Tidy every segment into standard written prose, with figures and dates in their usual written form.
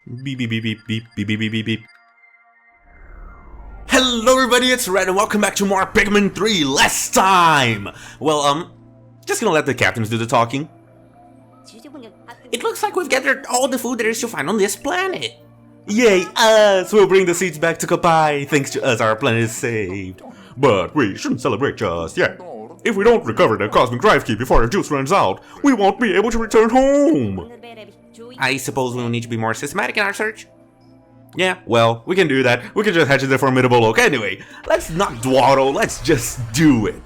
Beep beep beep beep beep beep beep beep beep beep. Hello everybody, it's Red and welcome back to more Pikmin 3 Last Time! Well, just gonna let the captains do the talking. It looks like we've gathered all the food there is to find on this planet. Yay, us! We'll bring the seeds back to Kapai. Thanks to us, our planet is saved. But we shouldn't celebrate just yet. If we don't recover the Cosmic Drive Key before the juice runs out, we won't be able to return home. I suppose we'll need to be more systematic in our search? Yeah, well, we can do that. We can just hatch the formidable oak anyway. Let's not dawdle, let's just do it.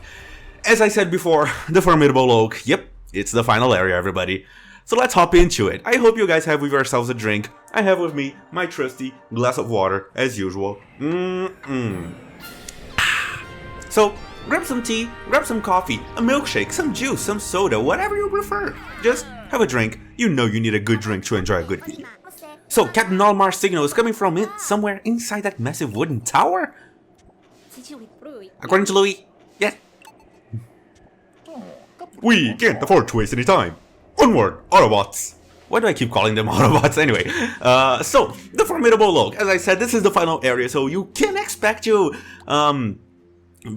As I said before, the formidable oak, yep, it's the final area, everybody. So let's hop into it. I hope you guys have with yourselves a drink. I have with me my trusty glass of water, as usual. So, grab some tea, grab some coffee, a milkshake, some juice, some soda, whatever you prefer. Just have a drink. You know you need a good drink to enjoy a good video. So, Captain Olmar's signal is coming from somewhere inside that massive wooden tower? According to Louis, yes. We can't afford to waste any time. Onward, Autobots! Why do I keep calling them Autobots anyway? So, the Formidable Oak. As I said, this is the final area, so you can expect to,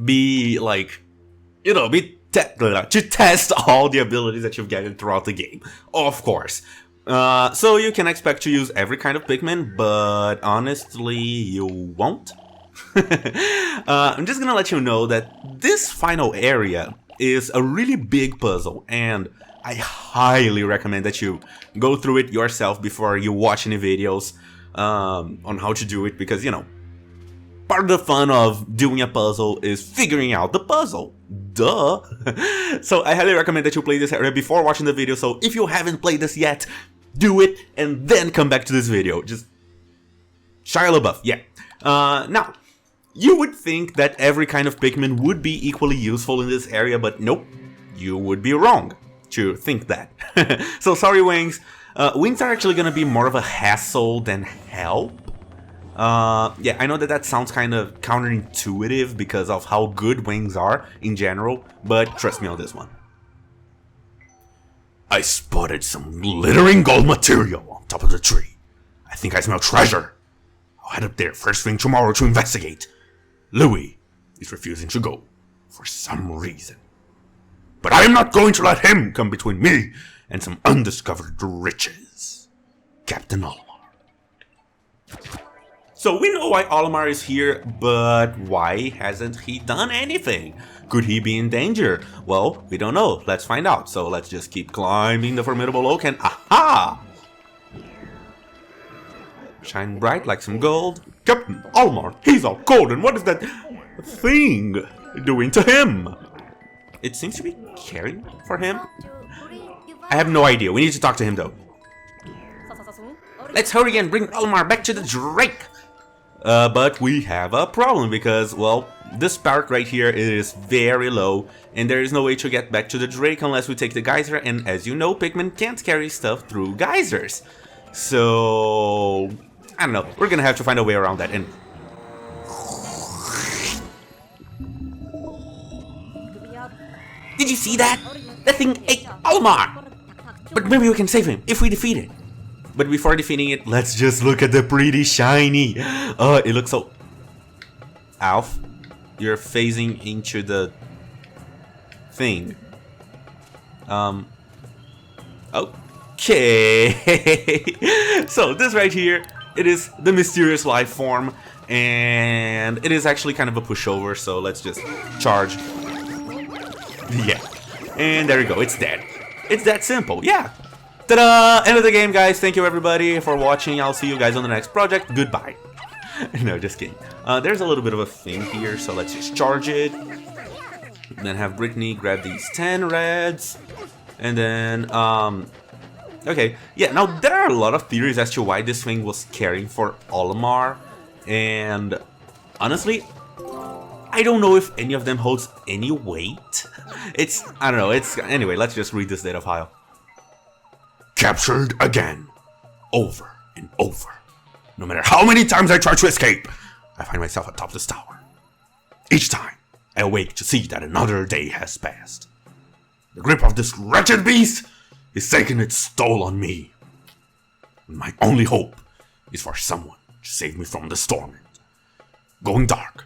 be like, you know, to test all the abilities that you've gathered throughout the game. Of course. So you can expect to use every kind of Pikmin, but honestly, you won't. I'm just gonna let you know that this final area is a really big puzzle, and I highly recommend that you go through it yourself before you watch any videos on how to do it, because, you know, part of the fun of doing a puzzle is figuring out the puzzle. Duh! So I highly recommend that you play this area before watching the video, so if you haven't played this yet, do it and then come back to this video. Just Shia LaBeouf, yeah. Now, you would think that every kind of Pikmin would be equally useful in this area, but nope, you would be wrong to think that. So sorry, Wings. Wings are actually gonna be more of a hassle than help. Yeah, I know that sounds kind of counterintuitive because of how good wings are in general, but trust me on this one. I spotted some glittering gold material on top of the tree. I think I smell treasure. I'll head up there first thing tomorrow to investigate. Louis is refusing to go for some reason. But I am not going to let him come between me and some undiscovered riches. Captain Olimar. So we know why Olimar is here, but why hasn't he done anything? Could he be in danger? Well, we don't know. Let's find out. So let's just keep climbing the formidable oak and aha! Shine bright like some gold. Captain Olimar, he's all cold, and what is that thing doing to him? It seems to be caring for him. I have no idea. We need to talk to him though. Let's hurry and bring Olimar back to the Drake. But we have a problem because, well, this part right here is very low, and there is no way to get back to the Drake unless we take the geyser, and as you know, Pikmin can't carry stuff through geysers. So, I don't know, we're gonna have to find a way around that, and... Did you see that? That thing ate Olimar! But maybe we can save him if we defeat it. But before defeating it, let's just look at the pretty shiny. Oh, it looks so... Alf, you're phasing into the thing. Okay. So this right here, it is the mysterious life form, and it is actually kind of a pushover. So let's just charge. Yeah, and there you go. It's dead. It's that simple. Yeah. Ta-da! End of the game, guys. Thank you, everybody, for watching. I'll see you guys on the next project. Goodbye. No, just kidding. There's a little bit of a thing here, so let's just charge it. Then have Brittany grab these 10 reds. And then, okay. Yeah, now there are a lot of theories as to why this thing was caring for Olimar. And honestly, I don't know if any of them holds any weight. I don't know. Anyway, let's just read this data file. Captured again, over and over. No matter how many times I try to escape, I find myself atop this tower. Each time, I awake to see that another day has passed. The grip of this wretched beast is taking its toll on me. My only hope is for someone to save me from the storm. Going dark.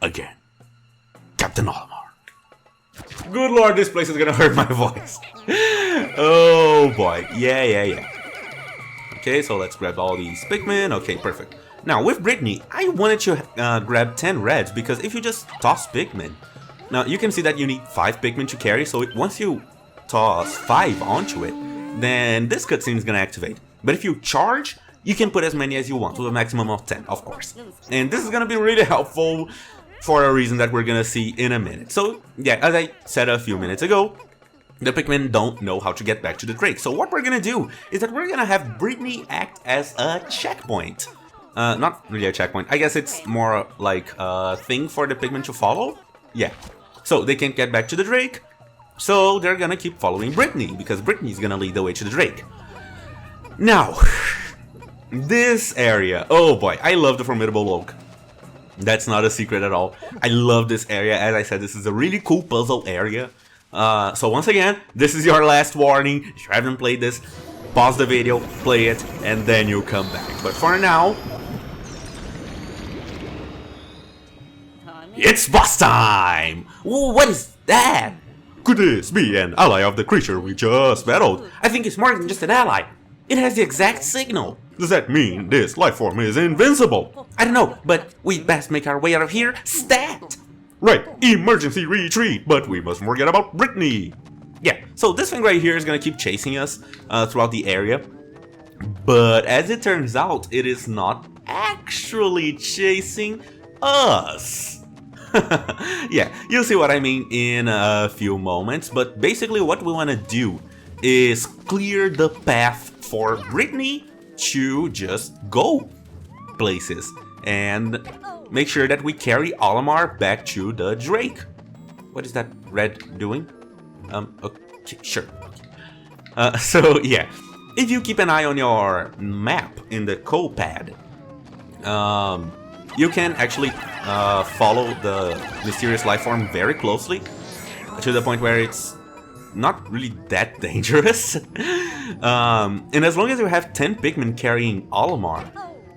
Again. Captain Olimar. Good lord, this place is gonna hurt my voice. Oh boy. Yeah. Okay, so let's grab all these Pikmin. Okay, perfect. Now, with Brittany, I wanted to grab 10 reds, because if you just toss Pikmin... Now, you can see that you need 5 Pikmin to carry, so once you toss 5 onto it, then this cutscene is gonna activate. But if you charge, you can put as many as you want, to a maximum of 10, of course. And this is gonna be really helpful for a reason that we're gonna see in a minute. So, yeah, as I said a few minutes ago, the Pikmin don't know how to get back to the Drake. So what we're gonna do is that we're gonna have Brittany act as a checkpoint. Not really a checkpoint. I guess it's more like a thing for the Pikmin to follow. Yeah. So they can't get back to the Drake. So they're gonna keep following Brittany, because Brittany's gonna lead the way to the Drake. Now, this area. Oh boy, I love the Formidable Oak. That's not a secret at all. I love this area. As I said, this is a really cool puzzle area. So once again, this is your last warning. If you haven't played this, pause the video, play it, and then you come back. But for now, it's boss time! Ooh, what is that? Could this be an ally of the creature we just battled? I think it's more than just an ally. It has the exact signal. Does that mean this life form is invincible? I don't know, but we best make our way out of here stat! Right, emergency retreat, but we mustn't forget about Brittany. Yeah, so this thing right here is gonna keep chasing us throughout the area. But as it turns out, it is not actually chasing us. Yeah, you'll see what I mean in a few moments. But basically what we want to do is clear the path for Brittany to just go places. And make sure that we carry Olimar back to the Drake. What is that red doing? Okay, sure. So yeah, if you keep an eye on your map in the co-pad, you can actually follow the mysterious life form very closely, to the point where it's not really that dangerous. And as long as you have 10 Pikmin carrying Olimar,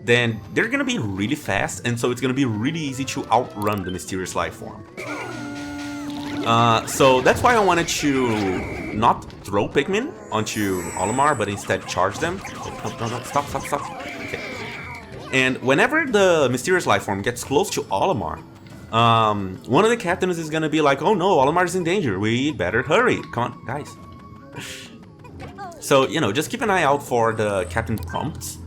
then they're gonna be really fast, and so it's gonna be really easy to outrun the mysterious life form. So that's why I wanted to not throw Pikmin onto Olimar, but instead charge them. Oh, no, stop. Okay. And whenever the mysterious life form gets close to Olimar, one of the captains is gonna be like, oh no, Olimar is in danger, we better hurry. Come on, guys. So, you know, just keep an eye out for the captain prompts.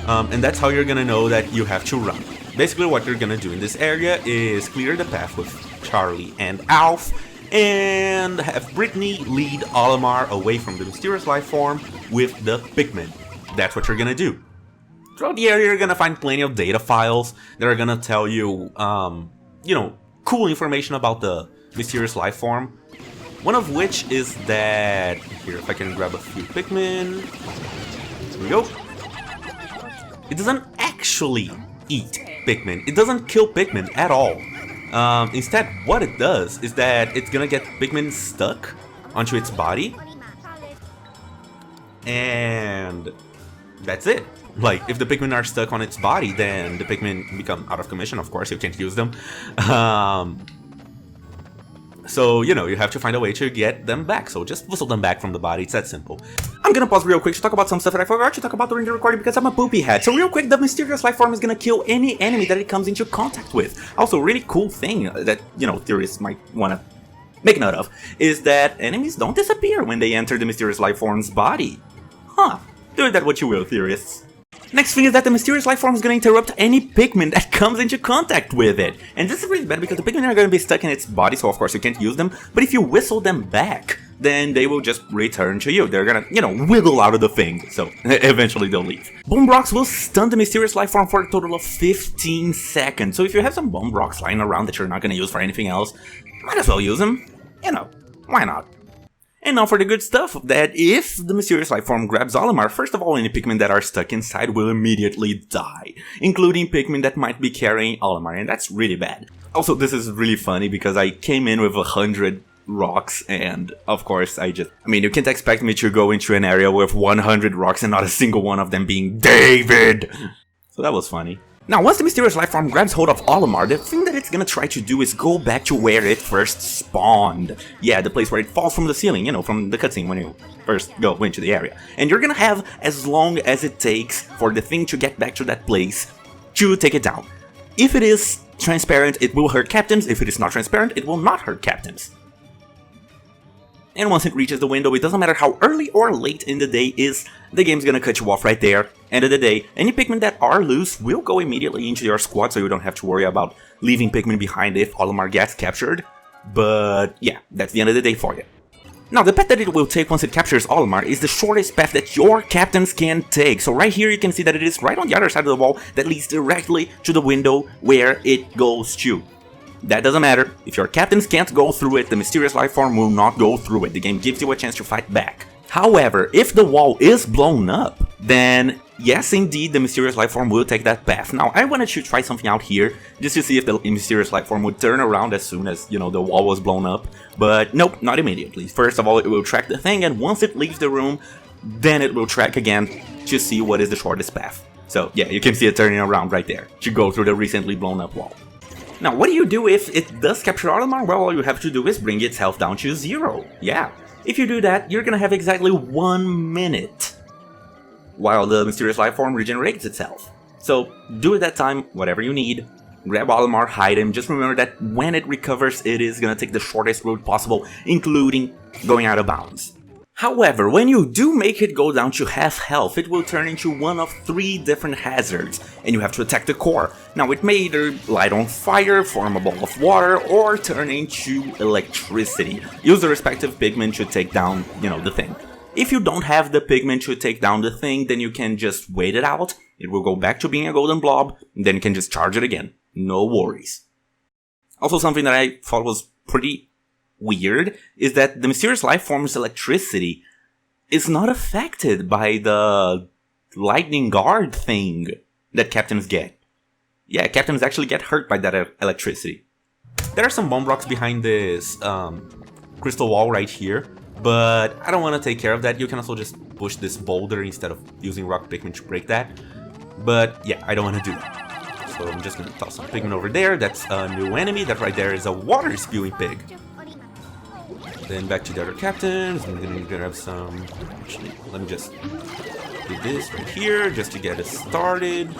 And that's how you're gonna know that you have to run. Basically what you're gonna do in this area is clear the path with Charlie and Alf, and have Brittany lead Olimar away from the mysterious life form with the Pikmin. That's what you're gonna do. Throughout the area, you're gonna find plenty of data files that are gonna tell you, you know, cool information about the mysterious life form. One of which is that, here, if I can grab a few Pikmin, here we go. It doesn't actually eat Pikmin. It doesn't kill Pikmin at all. Instead, what it does is that it's gonna get Pikmin stuck onto its body. And that's it. Like, if the Pikmin are stuck on its body, then the Pikmin become out of commission, of course, you can't use them. So, you know, you have to find a way to get them back. So just whistle them back from the body, it's that simple. I'm gonna pause real quick to talk about some stuff that I forgot to talk about during the recording because I'm a poopy head. So real quick, the mysterious life form is gonna kill any enemy that it comes into contact with. Also, really cool thing that, you know, theorists might wanna make note of is that enemies don't disappear when they enter the mysterious life form's body. Huh. Do that what you will, theorists. Next thing is that the mysterious life form is going to interrupt any Pikmin that comes into contact with it. And this is really bad because the Pikmin are going to be stuck in its body, so of course you can't use them. But if you whistle them back, then they will just return to you. They're going to, you know, wiggle out of the thing, so eventually they'll leave. Bomb rocks will stun the mysterious life form for a total of 15 seconds. So if you have some bomb rocks lying around that you're not going to use for anything else, might as well use them. You know, why not? And now for the good stuff, that if the mysterious life form grabs Olimar, first of all, any Pikmin that are stuck inside will immediately die, including Pikmin that might be carrying Olimar, and that's really bad. Also, this is really funny because I came in with 100 rocks, and of course I mean, you can't expect me to go into an area with 100 rocks and not a single one of them being David! So that was funny. Now, once the mysterious life form grabs hold of Olimar, the thing that it's gonna try to do is go back to where it first spawned. Yeah, the place where it falls from the ceiling, you know, from the cutscene when you first go into the area. And you're gonna have as long as it takes for the thing to get back to that place to take it down. If it is transparent, it will hurt captains. If it is not transparent, it will not hurt captains. And once it reaches the window, it doesn't matter how early or late in the day is, the game's gonna cut you off right there. End of the day, any Pikmin that are loose will go immediately into your squad, so you don't have to worry about leaving Pikmin behind if Olimar gets captured. But yeah, that's the end of the day for you. Now, the path that it will take once it captures Olimar is the shortest path that your captains can take. So right here you can see that it is right on the other side of the wall that leads directly to the window where it goes to. That doesn't matter. If your captains can't go through it, the mysterious life form will not go through it. The game gives you a chance to fight back. However, if the wall is blown up, then yes, indeed, the mysterious life form will take that path. Now, I wanted to try something out here, just to see if the mysterious life form would turn around as soon as, you know, the wall was blown up. But nope, not immediately. First of all, it will track the thing, and once it leaves the room, then it will track again to see what is the shortest path. So yeah, you can see it turning around right there, to go through the recently blown up wall. Now, what do you do if it does capture Olimar? Well, all you have to do is bring its health down to 0. Yeah. If you do that, you're gonna have exactly 1 minute while the mysterious life form regenerates itself. So, do at that time whatever you need, grab Olimar, hide him, just remember that when it recovers, it is gonna take the shortest route possible, including going out of bounds. However, when you do make it go down to half health, it will turn into one of 3 different hazards, and you have to attack the core. Now, it may either light on fire, form a ball of water, or turn into electricity. Use the respective Pikmin to take down, you know, the thing. If you don't have the Pikmin to take down the thing, then you can just wait it out. It will go back to being a golden blob, and then you can just charge it again. No worries. Also, something that I thought was pretty weird is that the mysterious life form's electricity is not affected by the lightning guard thing that captains get. Yeah, captains actually get hurt by that electricity. There are some bomb rocks behind this crystal wall right here, but I don't want to take care of that. You can also just push this boulder instead of using rock Pikmin to break that. But yeah, I don't want to do that. So I'm just going to toss some Pikmin over there. That's a new enemy. That right there is a water spewing pig. Then back to the other captains. I'm gonna grab some. Actually, let me just do this right here just to get us started,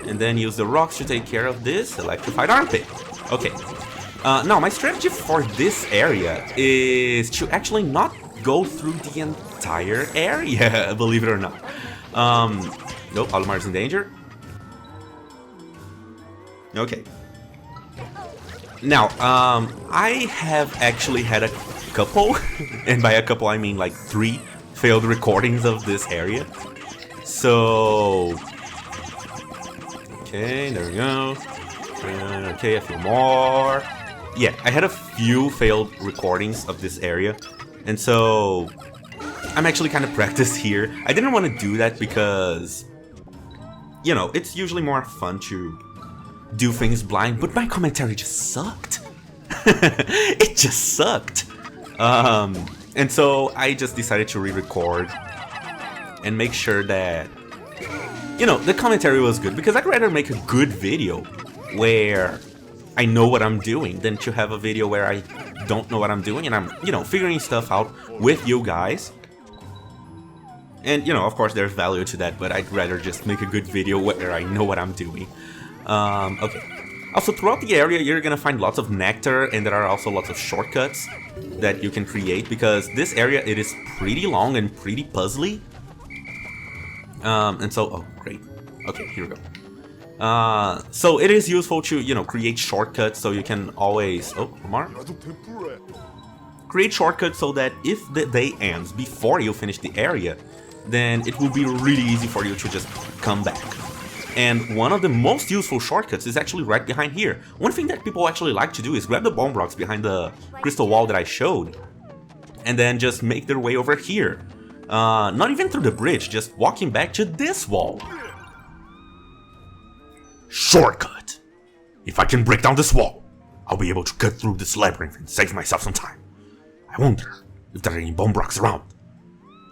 and then use the rocks to take care of this electrified armpit. Okay. Now my strategy for this area is to actually not go through the entire area. Believe it or not. Nope, Olimar's in danger. Okay. Now, I have actually had a couple, and by a couple I mean like 3 failed recordings of this area. So, okay, there we go. Okay, a few more. Yeah, I had a few failed recordings of this area, and so I'm actually kind of practiced here. I didn't want to do that because, you know, it's usually more fun to do things blind, but my commentary just sucked. It just sucked. And so I just decided to re-record and make sure that, you know, the commentary was good, because I'd rather make a good video where I know what I'm doing than to have a video where I don't know what I'm doing and I'm, you know, figuring stuff out with you guys. And, you know, of course there's value to that, but I'd rather just make a good video where I know what I'm doing. Okay. Also, throughout the area, you're gonna find lots of nectar, and there are also lots of shortcuts that you can create, because this area, it is pretty long and pretty puzzly. And so, oh, great. Okay, here we go. So it is useful to, you know, create shortcuts, so you can always, oh, Omar? Create shortcuts so that if the day ends before you finish the area, then it will be really easy for you to just come back. And one of the most useful shortcuts is actually right behind here. One thing that people actually like to do is grab the bomb rocks behind the crystal wall that I showed, and then just make their way over here. Not even through the bridge, just walking back to this wall. Shortcut! If I can break down this wall, I'll be able to cut through this labyrinth and save myself some time. I wonder if there are any bone blocks around.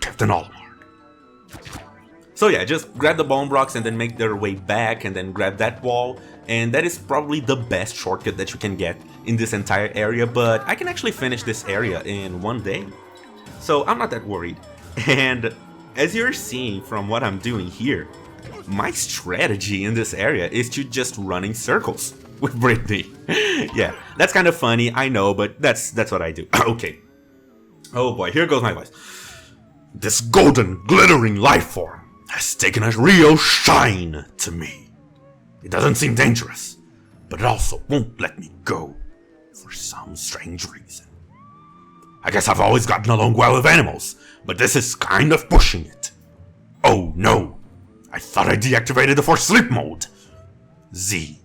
Captain Olimar. So yeah, just grab the bone blocks and then make their way back and then grab that wall. And that is probably the best shortcut that you can get in this entire area, but I can actually finish this area in one day. So I'm not that worried. And as you're seeing from what I'm doing here, my strategy in this area is to just run in circles with Brittany. Yeah, that's kind of funny, I know, but that's what I do. Okay. Oh boy, here goes my voice. This golden, glittering life form has taken a real shine to me. It doesn't seem dangerous, but it also won't let me go for some strange reason. I guess I've always gotten along well with animals, but this is kind of pushing it. Oh no, I thought I deactivated the forced sleep mode. Z,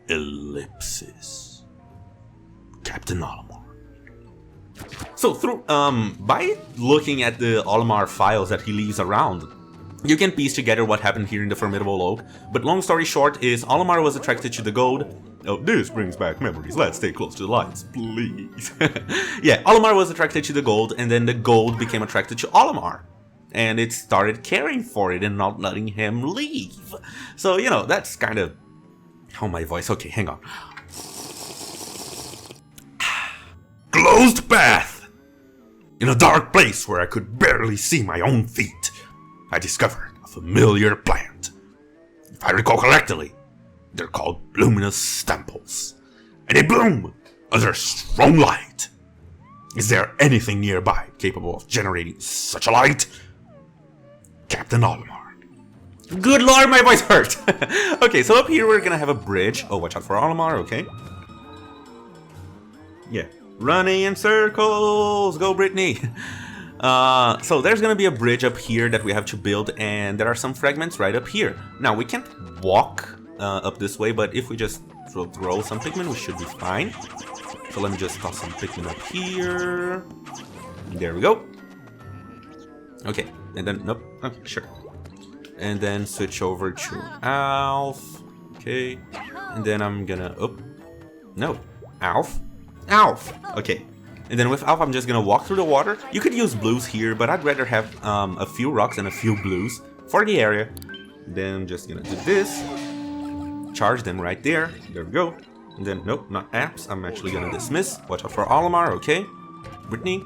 ellipsis. Captain Olimar. So through by looking at the Olimar files that he leaves around, you can piece together what happened here in the Formidable Oak. But long story short is Olimar was attracted to the gold. Oh, this brings back memories. Let's stay close to the lights, please. Yeah, Olimar was attracted to the gold, and then the gold became attracted to Olimar. And it started caring for it and not letting him leave. So, you know, that's kind of... Oh, my voice. Okay, hang on. Closed path! In a dark place where I could barely see my own feet, I discovered a familiar plant. If I recall correctly, they're called luminous temples, and they bloom under strong light. Is there anything nearby capable of generating such a light? Captain Olimar. Good lord, my voice hurt! Okay, so up here we're gonna have a bridge. Oh, watch out for Olimar, okay. Yeah. Running in circles! Go, Brittany! So there's gonna be a bridge up here that we have to build, and there are some fragments right up here. Now, we can't walk up this way, but if we just throw some Pikmin, we should be fine. So let me just toss some Pikmin up here. There we go. Okay, and then, nope, okay, sure. And then switch over to Alf. Okay, and then I'm gonna, oh, no, Alf. Okay, and then with Alf I'm just gonna walk through the water. You could use blues here, but I'd rather have a few rocks and a few blues for the area. Then I'm just gonna do this, charge them right there. There we go. And then nope, not apps. I'm actually gonna dismiss. Watch out for Olimar. Okay, Brittany.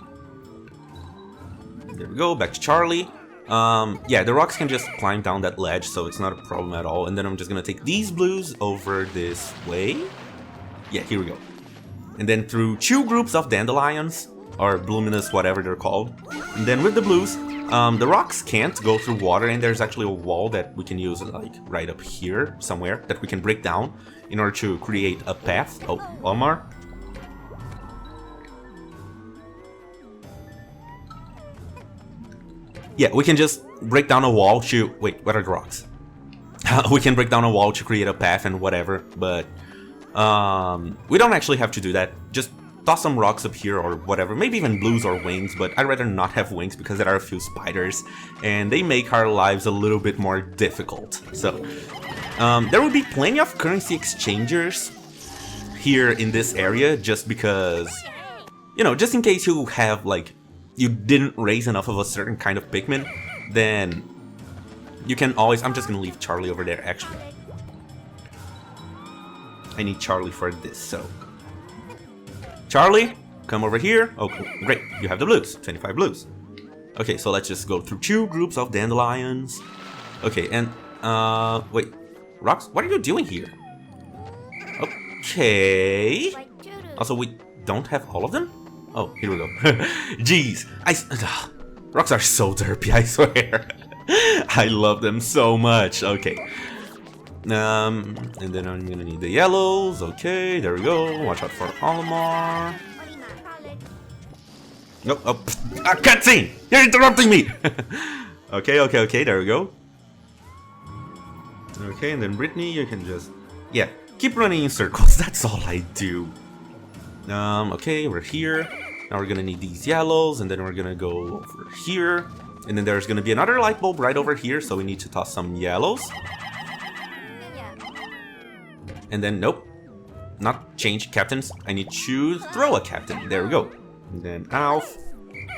There we go. Back to Charlie. Yeah, the rocks can just climb down that ledge, so it's not a problem at all. And then I'm just gonna take these blues over this way. Yeah, here we go. And then through 2 groups of dandelions, or luminous, whatever they're called. And then with the blues, the rocks can't go through water, and there's actually a wall that we can use, like, right up here, somewhere, that we can break down in order to create a path. Oh, Olimar. Yeah, we can just break down a wall to... Wait, what are the rocks? We can break down a wall to create a path and whatever, but... we don't actually have to do that. Just toss some rocks up here or whatever. Maybe even blues or wings, but I'd rather not have wings because there are a few spiders and they make our lives a little bit more difficult. So, there will be plenty of currency exchangers here in this area just because, you know, just in case you have, like, you didn't raise enough of a certain kind of Pikmin, then you can always... I'm just gonna leave Charlie over there, actually. I need Charlie for this, so... Charlie, come over here. Oh, great. You have the blues. 25 blues. Okay, so let's just go through 2 groups of dandelions. Okay, and... wait. Rocks? What are you doing here? Okay... Also, we don't have all of them? Oh, here we go. Jeez. Rocks are so derpy, I swear. I love them so much. Okay. And then I'm gonna need the yellows. Okay, there we go. Watch out for Olimar. Nope. Oh, cutscene! You're interrupting me! Okay, there we go. Okay, and then Brittany, you can just... Yeah, keep running in circles. That's all I do. Okay, we're here. Now we're gonna need these yellows, and then we're gonna go over here. And then there's gonna be another light bulb right over here, so we need to toss some yellows. And then, nope. not change captains. I need to throw a captain. There we go. And then Alf.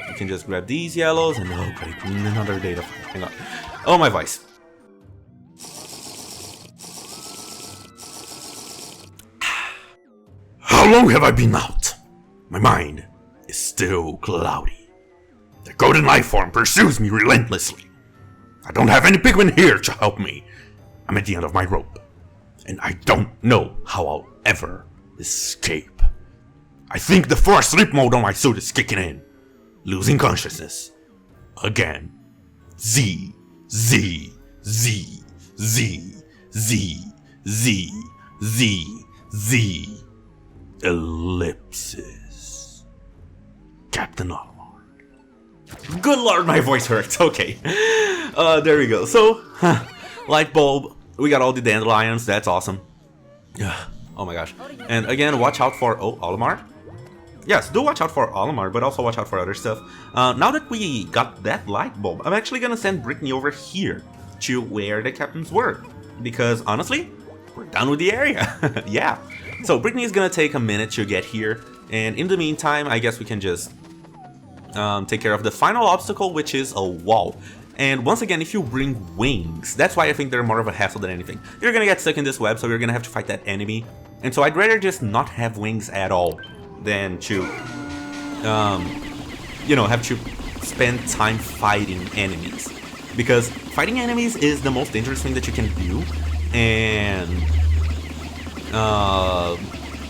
You can just grab these yellows and oh great, another data. Hang on. Oh my voice. How long have I been out? My mind is still cloudy. The golden life form pursues me relentlessly. I don't have any Pikmin here to help me. I'm at the end of my rope. And I don't know how I'll ever escape. I think the forced sleep mode on my suit is kicking in. Losing consciousness. Again. Z, Z, Z, Z, Z, Z, Z, Z. Ellipsis. Captain Olimar. Good lord, my voice hurts. Okay. There we go. So, light bulb. We got all the dandelions. That's awesome. Oh my gosh. And again, watch out for... Oh, Olimar? Yes, do watch out for Olimar, but also watch out for other stuff. Now that we got that light bulb, I'm actually gonna send Brittany over here to where the captains were. Because, honestly, we're done with the area. Yeah. So, Brittany is gonna take a minute to get here. And in the meantime, I guess we can just take care of the final obstacle, which is a wall. And once again, if you bring wings, that's why I think they're more of a hassle than anything. You're gonna get stuck in this web, so you're gonna have to fight that enemy. And so I'd rather just not have wings at all than to, you know, have to spend time fighting enemies. Because fighting enemies is the most dangerous thing that you can do. And,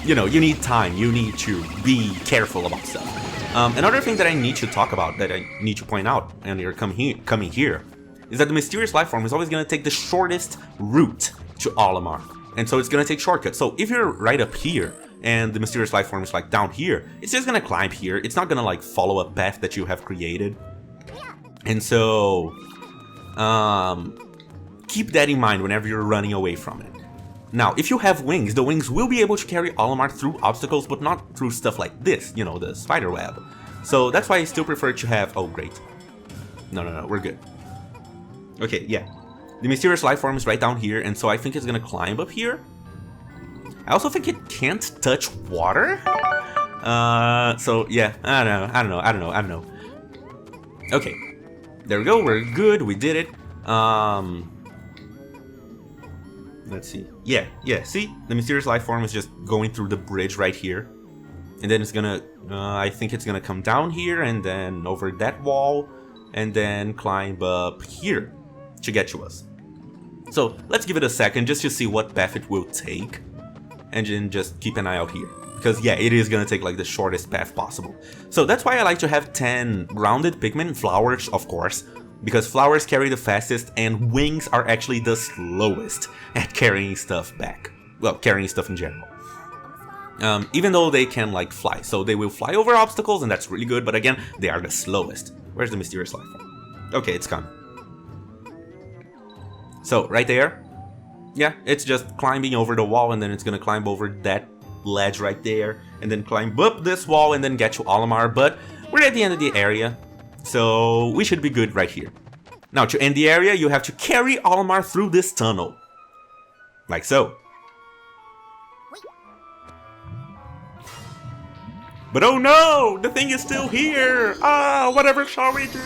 you know, you need time. You need to be careful about stuff. Another thing that I need to talk about, that I need to point out, and you're coming here, is that the mysterious life form is always going to take the shortest route to Olimar. And so it's going to take shortcuts. So if you're right up here, and the mysterious life form is like down here, it's just going to climb here. It's not going to like follow a path that you have created. And so, keep that in mind whenever you're running away from it. Now, if you have wings, the wings will be able to carry Olimar through obstacles, but not through stuff like this, you know, the spider web. So that's why I still prefer to have... Oh, great. No, we're good. Okay, yeah. The mysterious life form is right down here, and so I think it's gonna climb up here. I also think it can't touch water. So yeah, I don't know. Okay. There we go, we're good, we did it. Let's see. Yeah, see? The mysterious life form is just going through the bridge right here. And then it's gonna, I think it's gonna come down here and then over that wall and then climb up here to get to us. So let's give it a second just to see what path it will take. And then just keep an eye out here. Because yeah, it is gonna take like the shortest path possible. So that's why I like to have 10 grounded Pikmin, flowers of course. Because flowers carry the fastest and wings are actually the slowest at carrying stuff back. Well, carrying stuff in general. Even though they can like fly. So they will fly over obstacles and that's really good. But again, they are the slowest. Where's the mysterious life form? Okay, it's gone. So right there. Yeah, it's just climbing over the wall and then it's gonna climb over that ledge right there. And then climb up this wall and then get to Olimar. But we're at the end of the area. So we should be good right here. Now to end the area, you have to carry Olimar through this tunnel. Like so. But oh no! The thing is still here! Ah, whatever shall we do?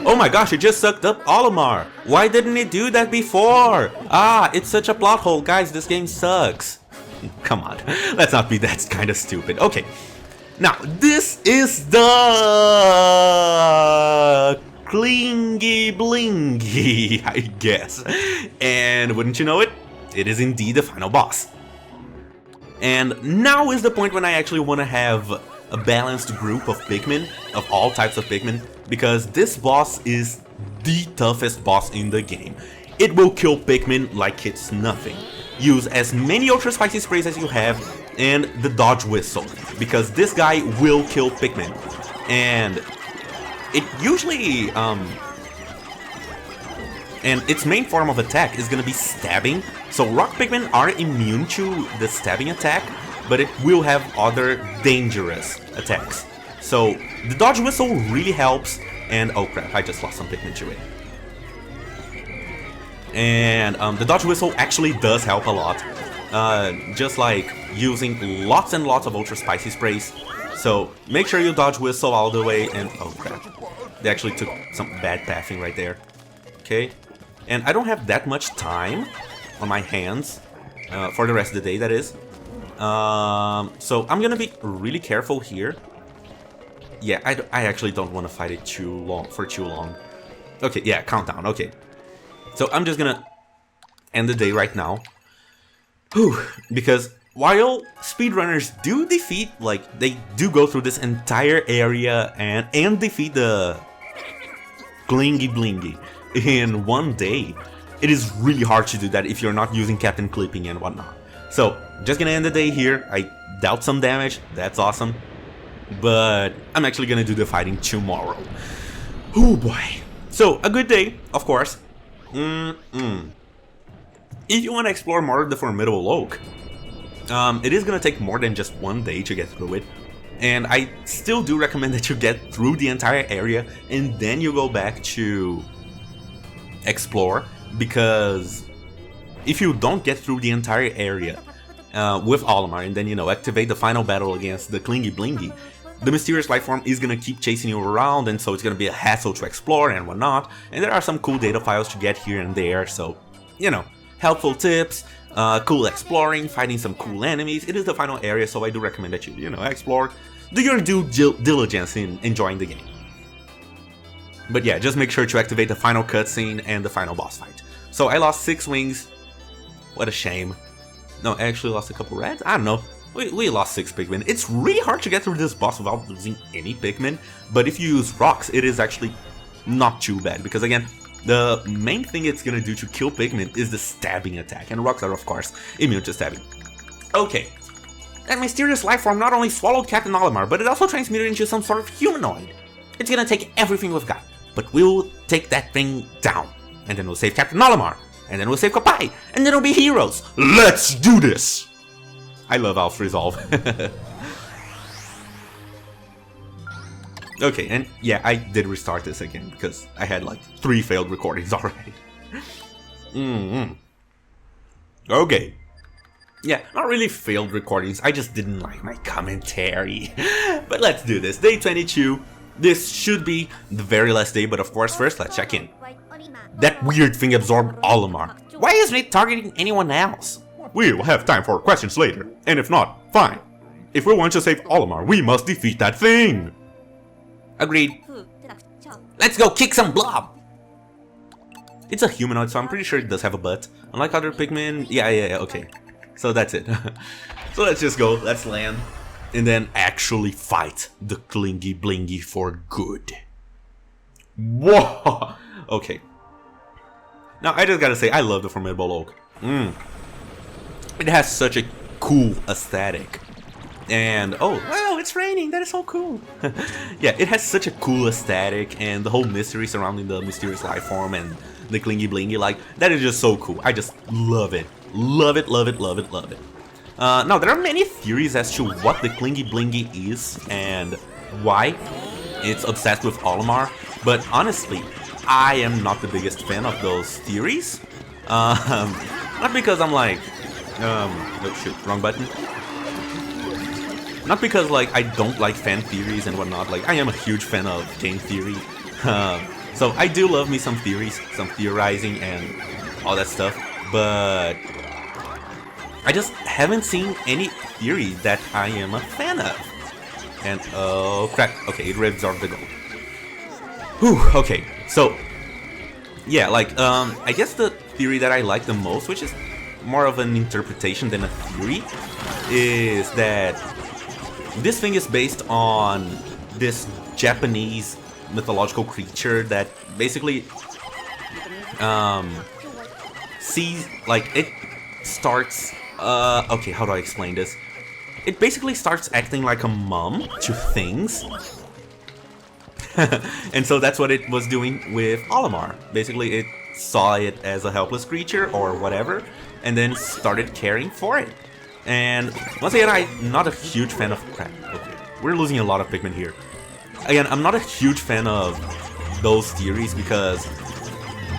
Oh my gosh, it just sucked up Olimar! Why didn't it do that before? Ah, it's such a plot hole, guys, this game sucks. Come on, let's not be that kind of stupid. Okay, now this is the Clingy Blingy, I guess. And wouldn't you know it, it is indeed the final boss. And now is the point when I actually want to have a balanced group of Pikmin, of all types of Pikmin, because this boss is the toughest boss in the game. It will kill Pikmin like it's nothing. Use as many ultra spicy sprays as you have and the dodge whistle, because this guy will kill Pikmin. And it usually and its main form of attack is gonna be stabbing. So rock Pikmin are immune to the stabbing attack, but it will have other dangerous attacks. So the dodge whistle really helps. And oh crap, I just lost some Pikmin to it. And the dodge whistle actually does help a lot. Just like using lots and lots of ultra spicy sprays. So make sure you dodge whistle all the way and oh crap. They actually took some bad pathing right there. Okay. And I don't have that much time on my hands for the rest of the day, that is. So I'm gonna be really careful here. Yeah, I actually don't want to fight it for too long. Okay, yeah, countdown, okay. So I'm just gonna end the day right now. Whew, because while speedrunners do defeat, like, they do go through this entire area and defeat the Clingy Blingy in one day, it is really hard to do that if you're not using Captain Clipping and whatnot. So, just gonna end the day here. I dealt some damage, that's awesome. But I'm actually gonna do the fighting tomorrow. Oh boy. So, a good day, of course. If you want to explore more of the Formidable Oak, it is going to take more than just one day to get through it. And I still do recommend that you get through the entire area and then you go back to explore. Because if you don't get through the entire area with Olimar and then, you know, activate the final battle against the Clingy Blingy, the mysterious life form is going to keep chasing you around, and so it's going to be a hassle to explore and whatnot. And there are some cool data files to get here and there, so, you know, helpful tips, cool exploring, fighting some cool enemies. It is the final area, so I do recommend that you know, explore, do your due diligence in enjoying the game. But yeah, just make sure to activate the final cutscene and the final boss fight. So I lost 6 wings. What a shame. No, I actually lost a couple reds? I don't know. We lost 6 Pikmin. It's really hard to get through this boss without losing any Pikmin, but if you use rocks, it is actually not too bad, because again, the main thing it's gonna do to kill Pikmin is the stabbing attack, and rocks are of course immune to stabbing. Okay, that mysterious life form not only swallowed Captain Olimar, but it also transmuted into some sort of humanoid. It's gonna take everything we've got, but we'll take that thing down, and then we'll save Captain Olimar, and then we'll save Kapai, and then we'll be heroes. Let's do this! I love Alp's resolve. Okay, and yeah, I did restart this again because I had like 3 failed recordings already. Okay. Yeah, not really failed recordings, I just didn't like my commentary. But let's do this. Day 22. This should be the very last day, but of course first let's check in. That weird thing absorbed Olimar. Why isn't it targeting anyone else? We'll have time for questions later, and if not, fine. If we want to save Olimar, we must defeat that thing. Agreed. Let's go kick some blob! It's a humanoid, so I'm pretty sure it does have a butt. Unlike other Pikmin, yeah, okay. So that's it. So let's just go, let's land, and then actually fight the Clingy Blingy for good. Whoa! Okay. Now, I just gotta say, I love the Formidable Oak. It has such a cool aesthetic. And, oh, wow, it's raining, that is so cool. Yeah, it has such a cool aesthetic, and the whole mystery surrounding the mysterious life form and the Clingy Blingy, like, that is just so cool. I just love it. Love it, love it, love it, love it. Now, there are many theories as to what the Clingy Blingy is and why it's obsessed with Olimar, but honestly, I am not the biggest fan of those theories. Not because I'm like, oh shoot, wrong button. Not because like I don't like fan theories and whatnot, like I am a huge fan of game theory. So I do love me some theories, some theorizing and all that stuff, but I just haven't seen any theory that I am a fan of. And oh crap, okay, it reabsorbed the gold. Whew, okay, so yeah, like I guess the theory that I like the most, which is more of an interpretation than a theory, is that this thing is based on this Japanese mythological creature that basically sees, like, it starts, okay, how do I explain this? It basically starts acting like a mom to things. And so that's what it was doing with Olimar. Basically, it saw it as a helpless creature or whatever, and then started caring for it. And once again, I'm not a huge fan of... Crap, okay, we're losing a lot of Pikmin here. Again, I'm not a huge fan of those theories because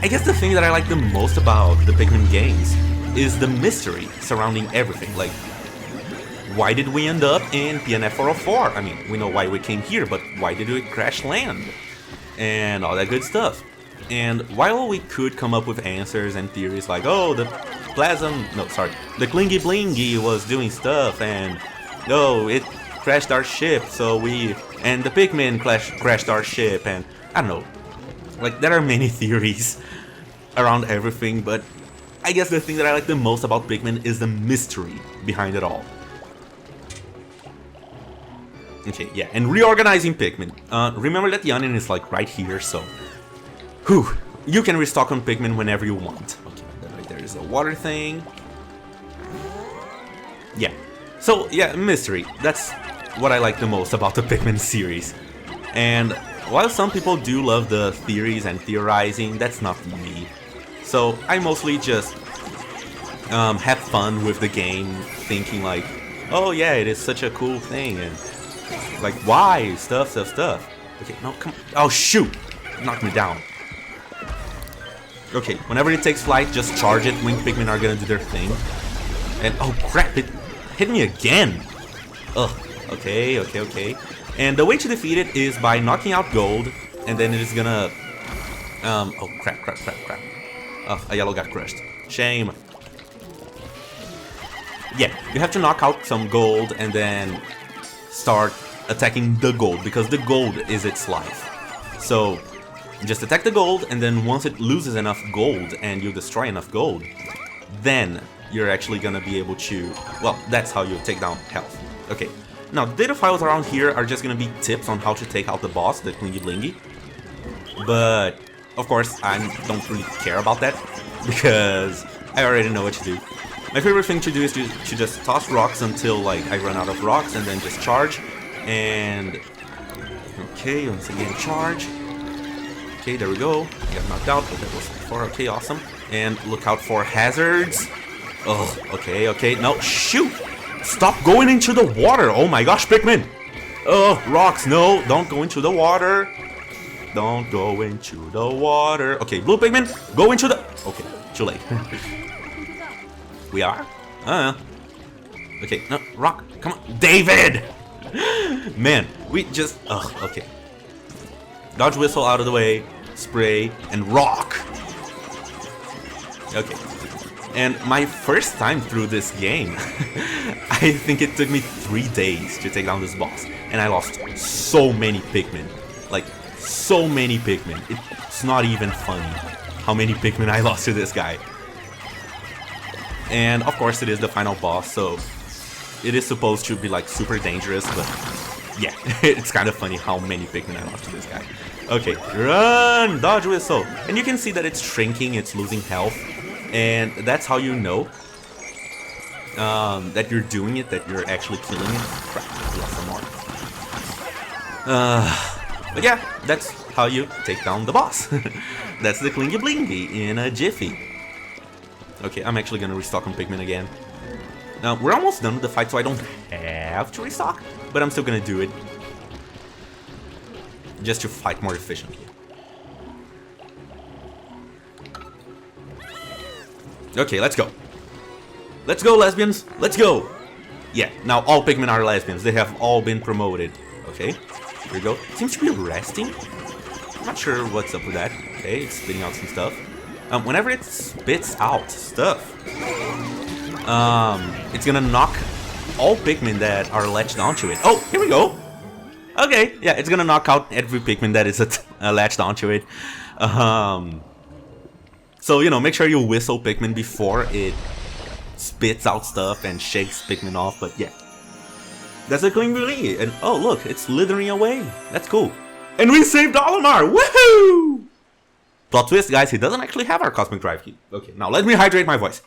I guess the thing that I like the most about the Pikmin games is the mystery surrounding everything. Like, why did we end up in PNF 404? I mean, we know why we came here, but why did we crash land? And all that good stuff. And while we could come up with answers and theories like, oh, the the Klingy Blingy was doing stuff, and oh, it crashed our ship, and the Pikmin crashed our ship, and I don't know. Like, there are many theories around everything, but I guess the thing that I like the most about Pikmin is the mystery behind it all. Okay, yeah, and reorganizing Pikmin. Remember that the onion is like right here, so you can restock on Pikmin whenever you want. Okay, right there is a water thing. Yeah, so yeah, mystery. That's what I like the most about the Pikmin series. And while some people do love the theories and theorizing, that's not me. So I mostly just have fun with the game, thinking like, oh yeah, it is such a cool thing, and like, why? Stuff. Okay, no, come on. Oh, shoot! Knocked me down. Okay, whenever it takes flight, just charge it. Winged Pikmin are gonna do their thing. And, oh crap, it hit me again! Ugh, okay. And the way to defeat it is by knocking out gold, and then it is gonna... oh, crap. Oh, a yellow got crushed. Shame. Yeah, you have to knock out some gold, and then start attacking the gold, because the gold is its life. So just attack the gold, and then once it loses enough gold and you destroy enough gold, then you're actually gonna be able to, well, that's how you take down health. Okay, now data files around here are just gonna be tips on how to take out the boss, the Klingy Blingy, but of course I don't really care about that because I already know what to do. My favorite thing to do is to just toss rocks until like I run out of rocks, and then just charge. And okay, once again charge. Okay, there we go. I got knocked out, but that was before. Okay, awesome. And look out for hazards. Oh, okay. No, shoot! Stop going into the water! Oh my gosh, Pikmin! Oh, rocks, no! Don't go into the water! Don't go into the water! Okay, blue Pikmin, go into the... Okay, too late. We are? Okay, no, rock, come on. David! Man, we just... Ugh, okay. Dodge whistle out of the way, spray, and rock! Okay. And my first time through this game, I think it took me 3 days to take down this boss. And I lost so many Pikmin. Like, so many Pikmin. It's not even funny how many Pikmin I lost to this guy. And of course it is the final boss, so it is supposed to be like super dangerous, but yeah, it's kind of funny how many Pikmin I lost to this guy. Okay, run! Dodge whistle! And you can see that it's shrinking, it's losing health, and that's how you know that you're doing it, that you're actually killing it. Crap, I lost some more. But yeah, that's how you take down the boss. That's the Klingy Blingy in a jiffy. Okay, I'm actually gonna restock on Pikmin again. Now, we're almost done with the fight, so I don't have to restock, but I'm still gonna do it. Just to fight more efficiently. Okay, let's go. Let's go, lesbians! Let's go! Yeah, now all Pikmin are lesbians. They have all been promoted. Okay, here we go. Seems to be resting. I'm not sure what's up with that. Okay, it's spitting out some stuff. Whenever it spits out stuff, it's gonna knock all Pikmin that are latched onto it. Oh, here we go. Okay, yeah, it's gonna knock out every Pikmin that is latched onto it. So, you know, make sure you whistle Pikmin before it spits out stuff and shakes Pikmin off, but yeah. That's a Klingy Blingy, and oh look, it's slithering away. That's cool. And we saved Olimar! Woohoo! Plot twist, guys, he doesn't actually have our Cosmic Drive key. Okay, now let me hydrate my voice.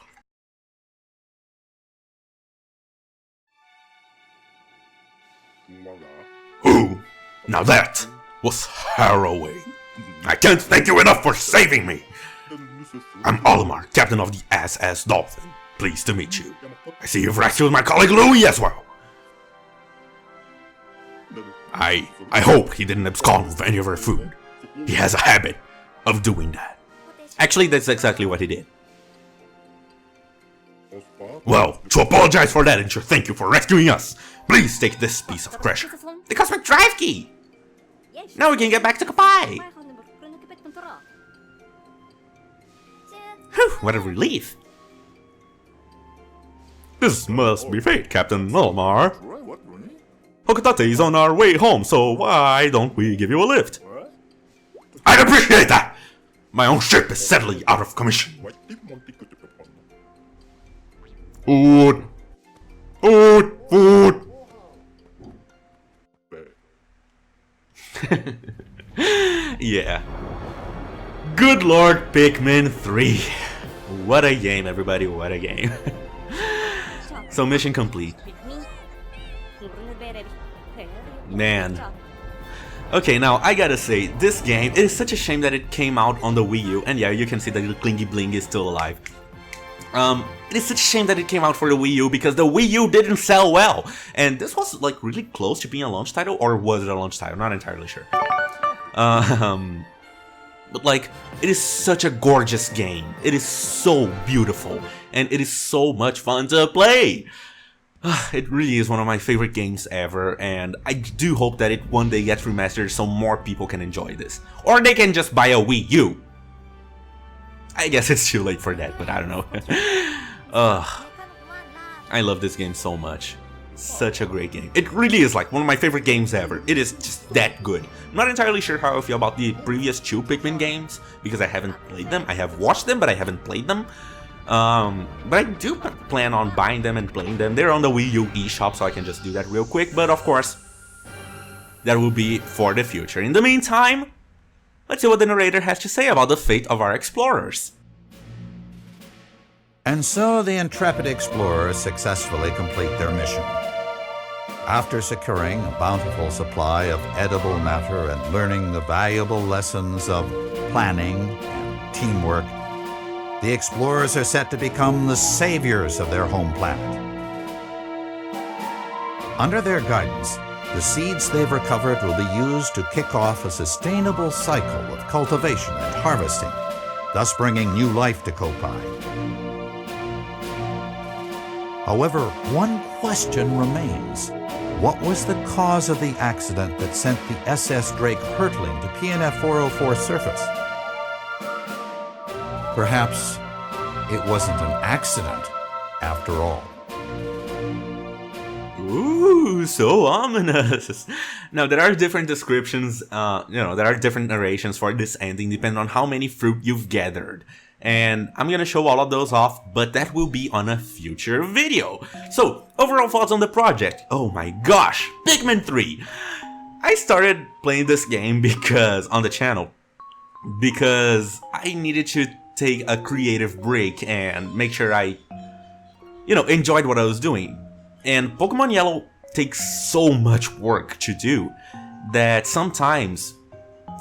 Ooh, now that was harrowing. I can't thank you enough for saving me. I'm Olimar, captain of the SS Dolphin. Pleased to meet you. I see you've rescued my colleague Louis as well. I hope he didn't abscond with any of our food. He has a habit of doing that. Actually, that's exactly what he did. Well, to apologize for that and to thank you for rescuing us, please take this piece of treasure. The cosmic drive key! Now we can get back to Kapai! Whew, what a relief! This must be fate, Captain Milmar. Hokotate is on our way home, so why don't we give you a lift? I'd appreciate that! My own ship is sadly out of commission. Food! Food! Food! Yeah. Good Lord, Pikmin 3. What a game, everybody, what a game. So, mission complete. Man. Okay, now I gotta say, this game, it is such a shame that it came out on the Wii U, and yeah, you can see that the Klingy Bling is still alive. It is such a shame that it came out for the Wii U because the Wii U didn't sell well, and this was like really close to being a launch title, or was it a launch title? Not entirely sure. But like, it is such a gorgeous game. It is so beautiful, and it is so much fun to play. It really is one of my favorite games ever, and I do hope that it one day gets remastered so more people can enjoy this. Or they can just buy a Wii U. I guess it's too late for that, but I don't know. I love this game so much. Such a great game. It really is like one of my favorite games ever. It is just that good. I'm not entirely sure how I feel about the previous 2 Pikmin games, because I haven't played them. I have watched them, but I haven't played them. But I do plan on buying them and playing them. They're on the Wii U eShop, so I can just do that real quick. But of course, that will be for the future. In the meantime, let's see what the narrator has to say about the fate of our explorers. And so the intrepid explorers successfully complete their mission. After securing a bountiful supply of edible matter and learning the valuable lessons of planning and teamwork, the explorers are set to become the saviors of their home planet. Under their guidance, the seeds they've recovered will be used to kick off a sustainable cycle of cultivation and harvesting, thus bringing new life to Kapai. However, one question remains. What was the cause of the accident that sent the SS Drake hurtling to PNF 404 surface? Perhaps it wasn't an accident after all. Ooh, so ominous. Now, there are different descriptions, there are different narrations for this ending depending on how many fruit you've gathered. And I'm gonna show all of those off, but that will be on a future video. So, overall thoughts on the project. Oh my gosh, Pikmin 3! I started playing this game on the channel because I needed to take a creative break and make sure I, enjoyed what I was doing. And Pokemon Yellow takes so much work to do that sometimes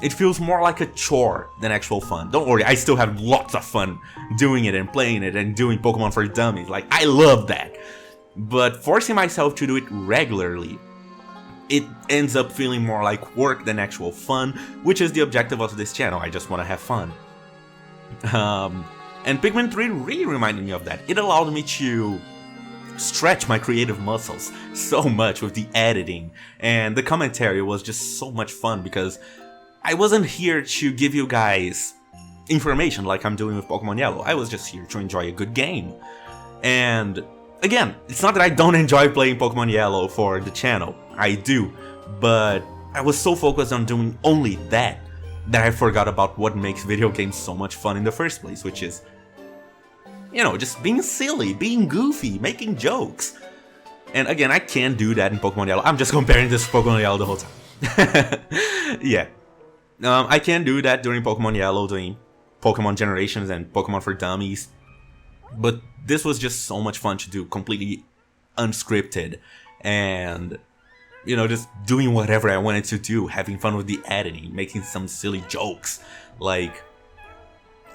it feels more like a chore than actual fun. Don't worry, I still have lots of fun doing it and playing it and doing Pokemon for Dummies. Like, I love that. But forcing myself to do it regularly, it ends up feeling more like work than actual fun, which is the objective of this channel. I just want to have fun. And Pikmin 3 really reminded me of that. It allowed me to stretch my creative muscles so much with the editing, and the commentary was just so much fun because I wasn't here to give you guys information like I'm doing with Pokemon Yellow. I was just here to enjoy a good game. And again, it's not that I don't enjoy playing Pokemon Yellow for the channel. I do, but I was so focused on doing only that I forgot about what makes video games so much fun in the first place, which is, just being silly, being goofy, making jokes. And again, I can't do that in Pokemon Yellow. I'm just comparing this to Pokemon Yellow the whole time. Yeah. I can do that during Pokemon Yellow, doing Pokemon Generations and Pokemon for Dummies. But this was just so much fun to do, completely unscripted. And, just doing whatever I wanted to do, having fun with the editing, making some silly jokes. Like,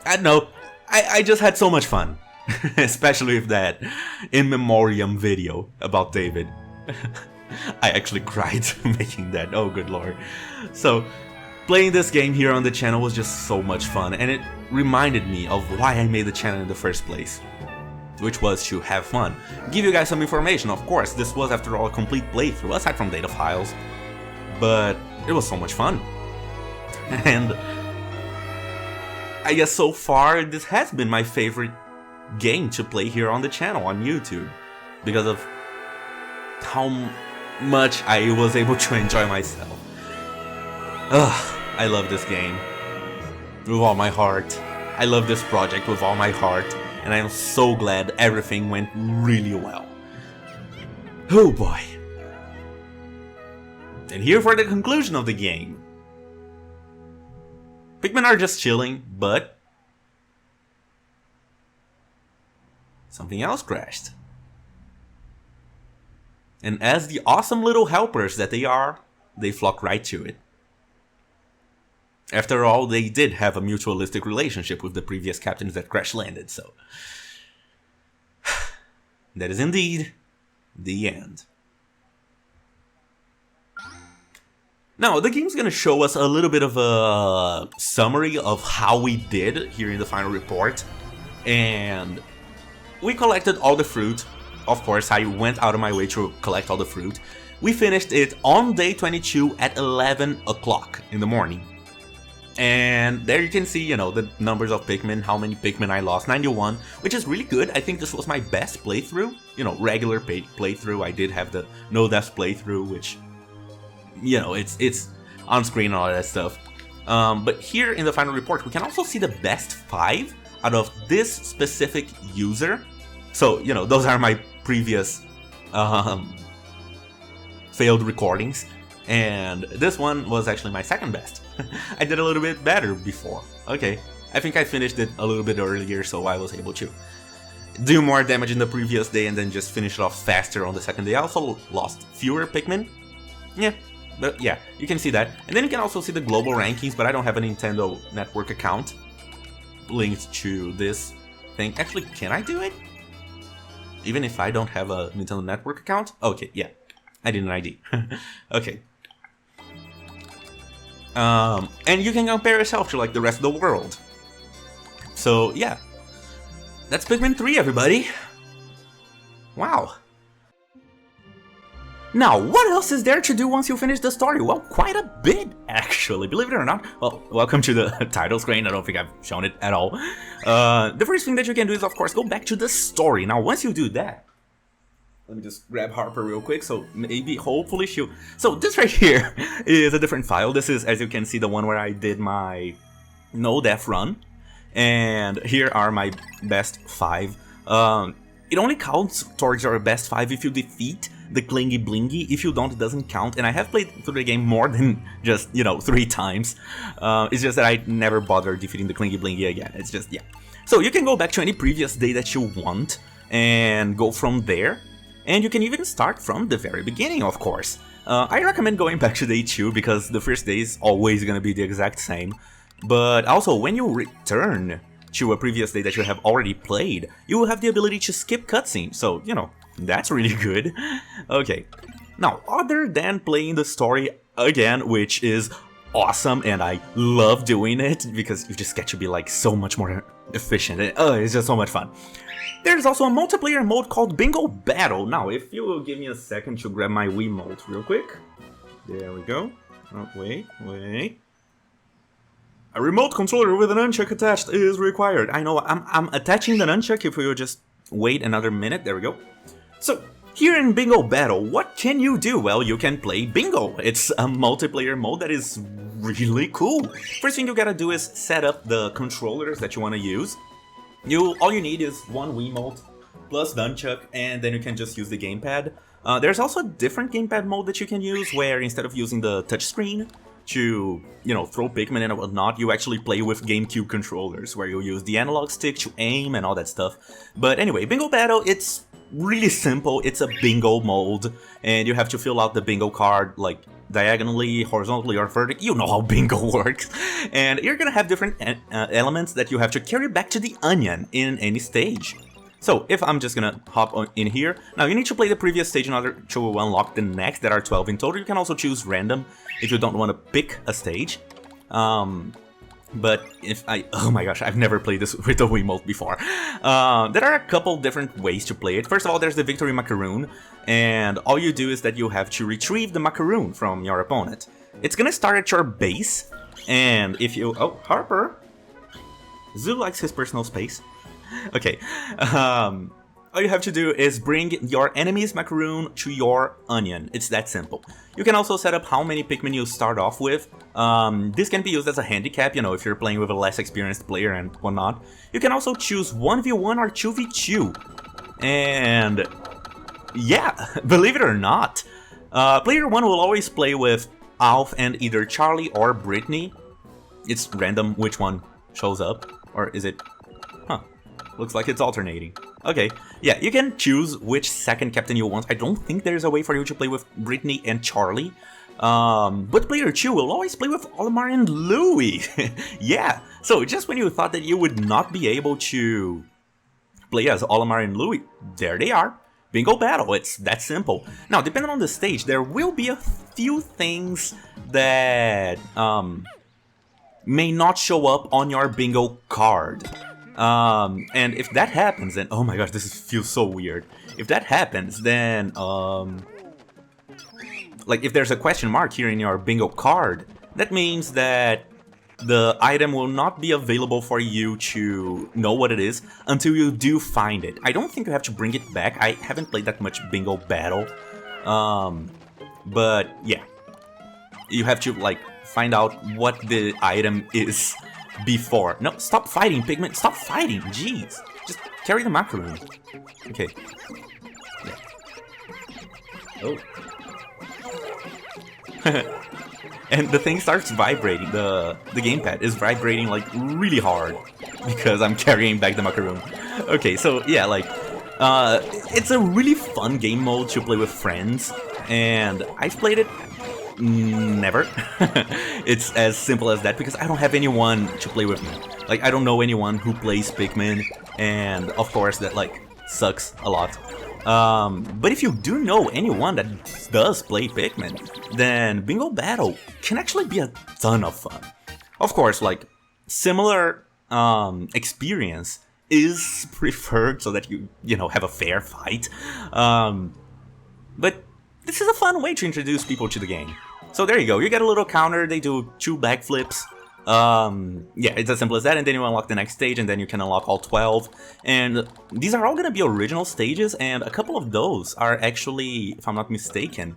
I don't know, I just had so much fun. Especially with that in memoriam video about David. I actually cried making that, oh good lord. So, Playing this game here on the channel was just so much fun, and it reminded me of why I made the channel in the first place, which was to have fun. Give you guys some information, of course. This was, after all, a complete playthrough, aside from data files, but it was so much fun. And I guess so far, this has been my favorite game to play here on the channel, on YouTube, because of how much I was able to enjoy myself. Ugh, I love this game with all my heart. I love this project with all my heart, and I am so glad everything went really well. Oh boy. And here for the conclusion of the game. Pikmin are just chilling, but something else crashed. And as the awesome little helpers that they are, they flock right to it. After all, they did have a mutualistic relationship with the previous captains that crash landed, so that is indeed the end. Now, the game's gonna show us a little bit of a summary of how we did here in the final report. And we collected all the fruit. Of course, I went out of my way to collect all the fruit. We finished it on day 22 at 11 o'clock in the morning. And there you can see, you know, the numbers of Pikmin, how many Pikmin I lost, 91, which is really good. I think this was my best playthrough, you know, regular playthrough. I did have the no deaths playthrough, which, you know, it's on screen and all that stuff. But here in the final report, we can also see the best 5 out of this specific user. So, you know, those are my previous failed recordings. And this one was actually my second best. I did a little bit better before. Okay, I think I finished it a little bit earlier, so I was able to do more damage in the previous day and then just finish it off faster on the second day. I also lost fewer Pikmin. Yeah, but yeah, you can see that. And then you can also see the global rankings, but I don't have a Nintendo Network account linked to this thing. Actually, can I do it? Even if I don't have a Nintendo Network account? Okay, yeah, I did an ID. Okay. And you can compare yourself to like the rest of the world. So yeah, that's Pikmin 3, everybody. Wow. Now, what else is there to do once you finish the story? Well, quite a bit, actually, believe it or not. Well, welcome to the title screen. I don't think I've shown it at all. The first thing that you can do is, of course, go back to the story. Now, once you do that, let me just grab Harper real quick, so maybe, hopefully she'll... So this right here is a different file. This is, as you can see, the one where I did my no death run. And here are my best 5. It only counts towards your best 5 if you defeat the Clingy Blingy. If you don't, it doesn't count. And I have played through the game more than just, you know, 3 times. It's just that I never bothered defeating the Clingy Blingy again. It's just, yeah. So you can go back to any previous day that you want and go from there. And you can even start from the very beginning, of course. I recommend going back to day 2 because the first day is always going to be the exact same. But also, when you return to a previous day that you have already played, you will have the ability to skip cutscenes. So, you know, that's really good. Okay. Now, other than playing the story again, which is awesome and I love doing it because you just get to be like so much more efficient. It's just so much fun. There's also a multiplayer mode called Bingo Battle. Now, if you will give me a second to grab my Wiimote real quick. There we go. Oh, wait. A remote controller with an nunchuck attached is required. I know, I'm attaching the nunchuck. If we will just wait another minute. There we go. So, here in Bingo Battle, what can you do? Well, you can play bingo. It's a multiplayer mode that is really cool. First thing you gotta do is set up the controllers that you want to use. All you need is one Wiimote plus nunchuck, and then you can just use the gamepad. There's also a different gamepad mode that you can use, where instead of using the touchscreen to, you know, throw Pikmin and whatnot, you actually play with GameCube controllers, where you use the analog stick to aim and all that stuff. But anyway, Bingo Battle, it's really simple. It's a bingo mode, and you have to fill out the bingo card, like, diagonally, horizontally, or vertically. You know how bingo works. And you're gonna have different elements that you have to carry back to the onion in any stage. So, if I'm just gonna hop in here, now you need to play the previous stage in order to unlock the next. There are 12 in total. You can also choose random if you don't want to pick a stage. But if oh my gosh, I've never played this with the Wiimote before. There are a couple different ways to play it. First of all, there's the victory macaroon, and all you do is that you have to retrieve the macaroon from your opponent. It's gonna start at your base, and if you... Oh, Harper! Zoo likes his personal space. Okay, all you have to do is bring your enemy's macaroon to your onion. It's that simple. You can also set up how many Pikmin you start off with. This can be used as a handicap, you know, if you're playing with a less experienced player and whatnot. You can also choose 1v1 or 2v2. And yeah, believe it or not, player 1 will always play with Alf and either Charlie or Brittany. It's random which one shows up. Or is it... Huh. Looks like it's alternating. Okay, yeah, you can choose which second captain you want. I don't think there's a way for you to play with Brittany and Charlie. But player 2 will always play with Olimar and Louie. Yeah, so just when you thought that you would not be able to play as Olimar and Louie, there they are. Bingo battle, it's that simple. Now, depending on the stage, there will be a few things that may not show up on your bingo card. And if that happens, then, oh my gosh, this feels so weird. If that happens, then, like, if there's a question mark here in your bingo card, that means that the item will not be available for you to know what it is until you do find it. I don't think you have to bring it back. I haven't played that much bingo battle. But yeah, you have to, like, find out what the item is before. No, stop fighting, Pikmin. Stop fighting. Jeez. Just carry the macaroon. Okay. Yeah. Oh. And the thing starts vibrating. The gamepad is vibrating like really hard because I'm carrying back the macaroon. Okay, so yeah, like it's a really fun game mode to play with friends, and I've played it never. It's as simple as that because I don't have anyone to play with me. Like, I don't know anyone who plays Pikmin, and of course that like sucks a lot. But if you do know anyone that does play Pikmin, then Bingo Battle can actually be a ton of fun. Of course, like, similar experience is preferred so that you know, have a fair fight. But this is a fun way to introduce people to the game. So there you go, you get a little counter, they do 2 backflips. Yeah, it's as simple as that, and then you unlock the next stage, and then you can unlock all 12. And these are all gonna be original stages, and a couple of those are actually, if I'm not mistaken,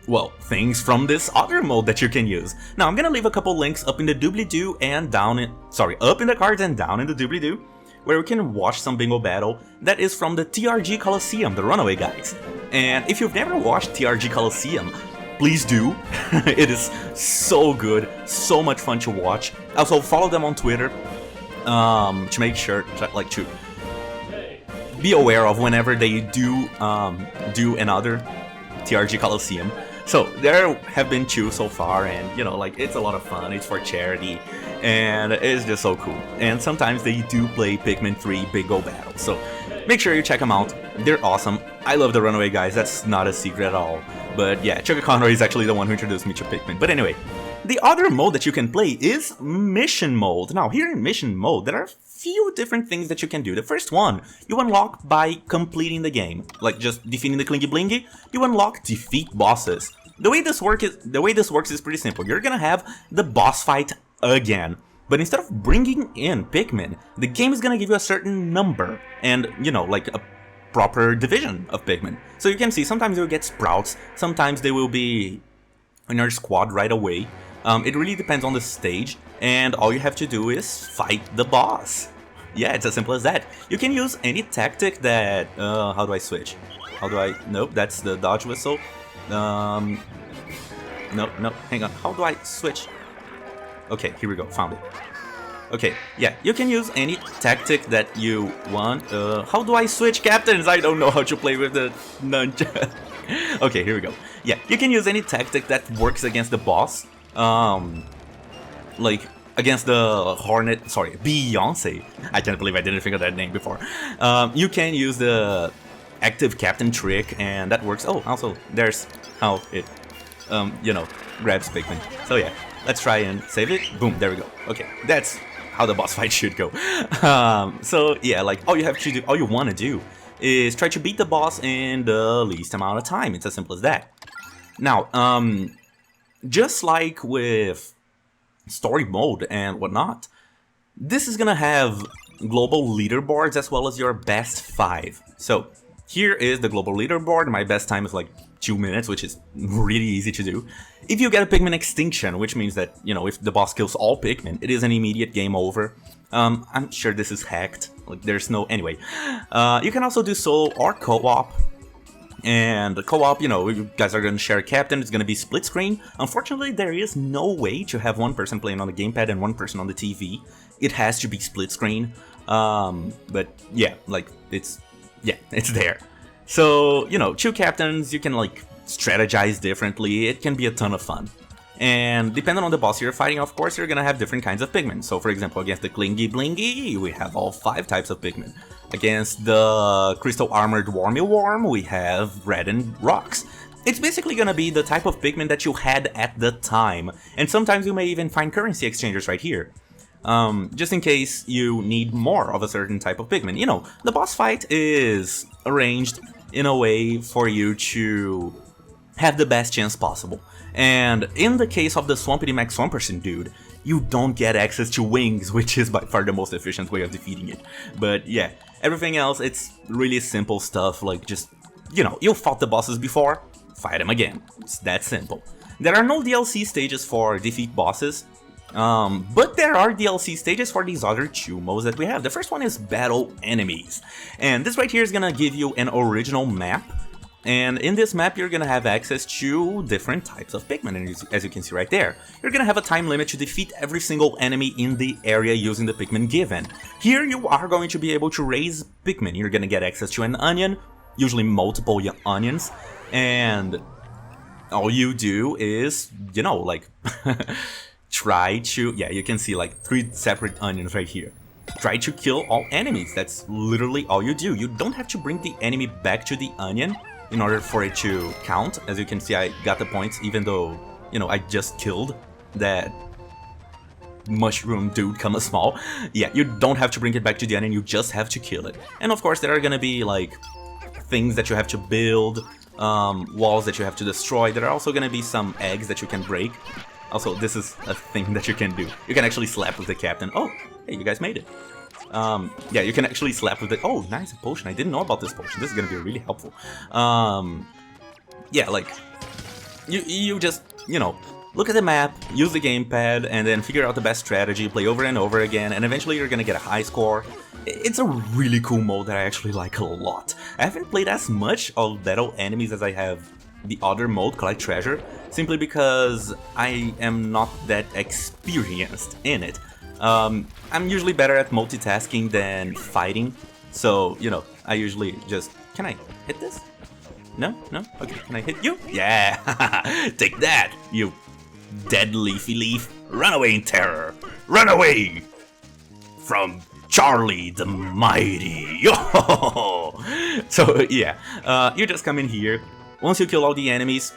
well, things from this other mode that you can use. Now, I'm gonna leave a couple links up in the doobly-doo and down in... Sorry, up in the cards and down in the doobly-doo, where we can watch some Bingo Battle that is from the TRG Colosseum, the Runaway guys. And if you've never watched TRG Colosseum, please do. It is so good, so much fun to watch. Also, follow them on Twitter to make sure, like, to be aware of whenever they do do another TRG Colosseum. So there have been 2 so far, and you know, like, it's a lot of fun. It's for charity, and it's just so cool. And sometimes they do play Pikmin 3 Bingo Battle, so make sure you check them out. They're awesome. I love the Runaway guys. That's not a secret at all. But yeah, Chuck Conroy is actually the one who introduced me to Pikmin. But anyway, the other mode that you can play is Mission Mode. Now, here in Mission Mode, there are a few different things that you can do. The first one, you unlock by completing the game. Like, just defeating the Klingy Blingy, you unlock defeat bosses. The way this works is pretty simple. You're gonna have the boss fight again. But instead of bringing in Pikmin, the game is gonna give you a certain number. And, you know, like a proper division of Pikmin. So you can see, sometimes you'll get Sprouts, sometimes they will be in your squad right away. It really depends on the stage, and all you have to do is fight the boss. Yeah, it's as simple as that. You can use any tactic that... how do I switch? How do I... Nope, that's the dodge whistle. No, hang on. How do I switch? Okay, here we go, found it. Okay, yeah, you can use any tactic that you want. How do I switch captains? I don't know how to play with the nunchuck. Okay, here we go. Yeah, you can use any tactic that works against the boss. Like, against the Hornet, sorry, Beyonce. I can't believe I didn't think of that name before. You can use the active captain trick, and that works. Oh, also, there's how it you know, grabs Pikmin. So yeah, let's try and save it. Boom, there we go. Okay, that's how the boss fight should go. So yeah, like all you want to do is try to beat the boss in the least amount of time. It's as simple as that. Now, just like with story mode and whatnot, this is gonna have global leaderboards as well as your best 5. So here is the global leaderboard. My best time is like 2 minutes, which is really easy to do. If you get a Pikmin extinction, which means that, you know, if the boss kills all Pikmin, it is an immediate game over. I'm sure this is hacked. Like, there's no... Anyway. You can also do solo or co-op. And the co-op, you know, you guys are going to share a captain. It's going to be split screen. Unfortunately, there is no way to have one person playing on the gamepad and one person on the TV. It has to be split screen. But yeah, like, it's there. So, you know, 2 captains, you can, like, strategize differently. It can be a ton of fun. And depending on the boss you're fighting, of course, you're gonna have different kinds of Pikmin. So, for example, against the Clingy Blingy, we have all 5 types of Pikmin. Against the Crystal Armored Wormy Worm, we have Red and Rocks. It's basically gonna be the type of Pikmin that you had at the time. And sometimes you may even find currency exchangers right here. Just in case you need more of a certain type of Pikmin. You know, the boss fight is arranged in a way for you to have the best chance possible. And in the case of the Swampity Max Swamperson dude, you don't get access to wings, which is by far the most efficient way of defeating it. But yeah, everything else, it's really simple stuff, like just, you know, you fought the bosses before, fight them again. It's that simple. There are no DLC stages for defeat bosses, but there are DLC stages for these other 2 modes that we have. The first one is Battle Enemies, and this right here is gonna give you an original map. And in this map, you're gonna have access to different types of Pikmin, and as you can see right there. You're gonna have a time limit to defeat every single enemy in the area using the Pikmin given. Here you are going to be able to raise Pikmin. You're gonna get access to an onion, usually multiple onions, and all you do is, you know, like, try to, yeah, you can see like 3 separate onions right here. Try to kill all enemies. That's literally all you do. You don't have to bring the enemy back to the onion in order for it to count. As you can see, I got the points even though, you know, I just killed that mushroom dude come small. Yeah, you don't have to bring it back to the onion, you just have to kill it. And of course there are gonna be like things that you have to build, walls that you have to destroy. There are also gonna be some eggs that you can break. Also, this is a thing that you can do. You can actually slap with the captain. Oh, hey, you guys made it. Yeah, you can actually slap with it. Oh, nice, a potion. I didn't know about this potion. This is gonna be really helpful. Yeah, like, you just, you know, look at the map, use the gamepad, and then figure out the best strategy, play over and over again, and eventually you're gonna get a high score. It's a really cool mode that I actually like a lot. I haven't played as much of Battle Enemies as I have the other mode, Collect Treasure, simply because I am not that experienced in it. I'm usually better at multitasking than fighting, so, you know, I usually just... Can I hit this? No? No? Okay, can I hit you? Yeah! Take that, you dead leafy leaf! Run away in terror! Run away! From Charlie the Mighty! So, yeah, you just come in here. Once you kill all the enemies,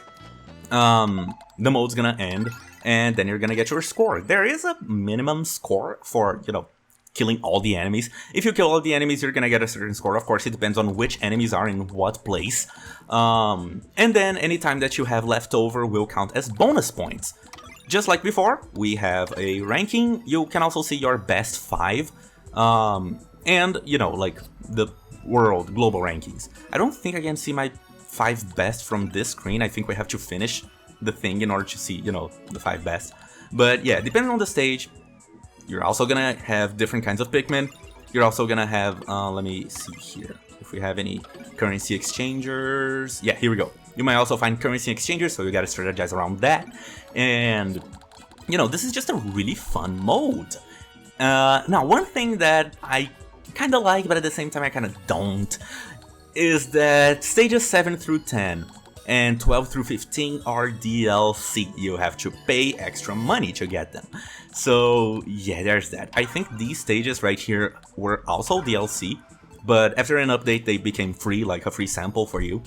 the mode's gonna end, and then you're gonna get your score. There is a minimum score for, you know, killing all the enemies. If you kill all the enemies, you're gonna get a certain score. Of course, it depends on which enemies are in what place. And then any time that you have left over will count as bonus points. Just like before, we have a ranking. You can also see your best 5. And, you know, like the world global rankings. I don't think I can see my 5 best from this screen. I think we have to finish the thing in order to see, you know, the 5 best. But yeah, depending on the stage, you're also gonna have different kinds of Pikmin. You're also gonna have, let me see here, if we have any currency exchangers. Yeah, here we go. You might also find currency exchangers, so you gotta strategize around that. And, you know, this is just a really fun mode. Now, one thing that I kind of like, but at the same time I kind of don't, is that stages 7 through 10 and 12 through 15 are DLC. You have to pay extra money to get them. So yeah, there's that. I think these stages right here were also DLC, but after an update they became free, like a free sample for you.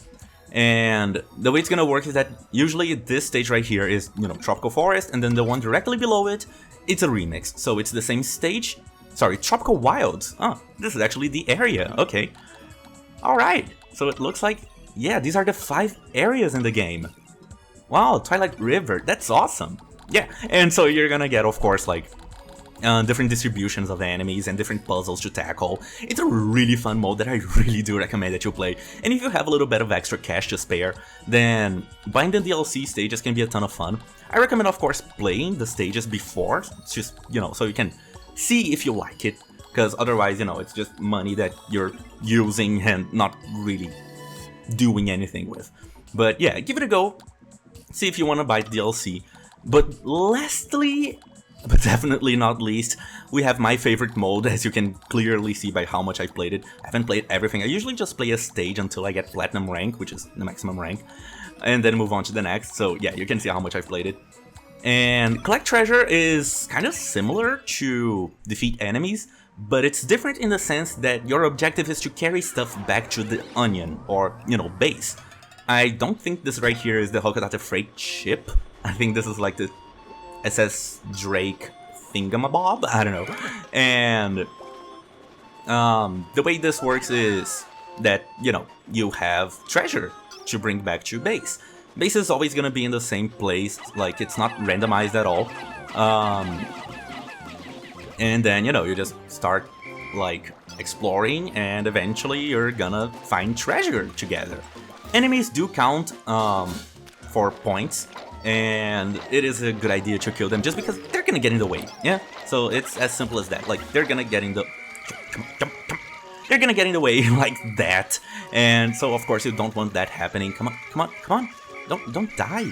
And the way it's gonna work is that usually this stage right here is, you know, Tropical Forest, and then the one directly below it, it's a remix. So it's the same stage. Sorry, Tropical Wilds. Oh, this is actually the area. Okay. Alright. So it looks like, yeah, these are the 5 areas in the game. Wow, Twilight River. That's awesome. Yeah, and so you're gonna get, of course, like, different distributions of the enemies and different puzzles to tackle. It's a really fun mode that I really do recommend that you play. And if you have a little bit of extra cash to spare, then buying the DLC stages can be a ton of fun. I recommend, of course, playing the stages before, just, you know, so you can see if you like it. Because otherwise, you know, it's just money that you're using and not really doing anything with. But yeah, give it a go. See if you want to buy the DLC. But lastly, but definitely not least, we have my favorite mode, as you can clearly see by how much I played it. I haven't played everything. I usually just play a stage until I get Platinum rank, which is the maximum rank, and then move on to the next. So yeah, you can see how much I've played it. And Collect Treasure is kind of similar to Defeat Enemies, but it's different in the sense that your objective is to carry stuff back to the Onion, or, you know, base. I don't think this right here is the Hokodate freight ship. I think this is like the SS Drake thingamabob? I don't know. And the way this works is that, you know, you have treasure to bring back to base. Base is always gonna be in the same place, like it's not randomized at all. And then, you know, you just start like exploring, and eventually you're gonna find treasure together. Enemies do count for points, and it is a good idea to kill them just because they're gonna get in the way, yeah? So it's as simple as that, like they're gonna get in the... They're gonna get in the way like that, and so of course you don't want that happening. Come on, come on, come on, don't die.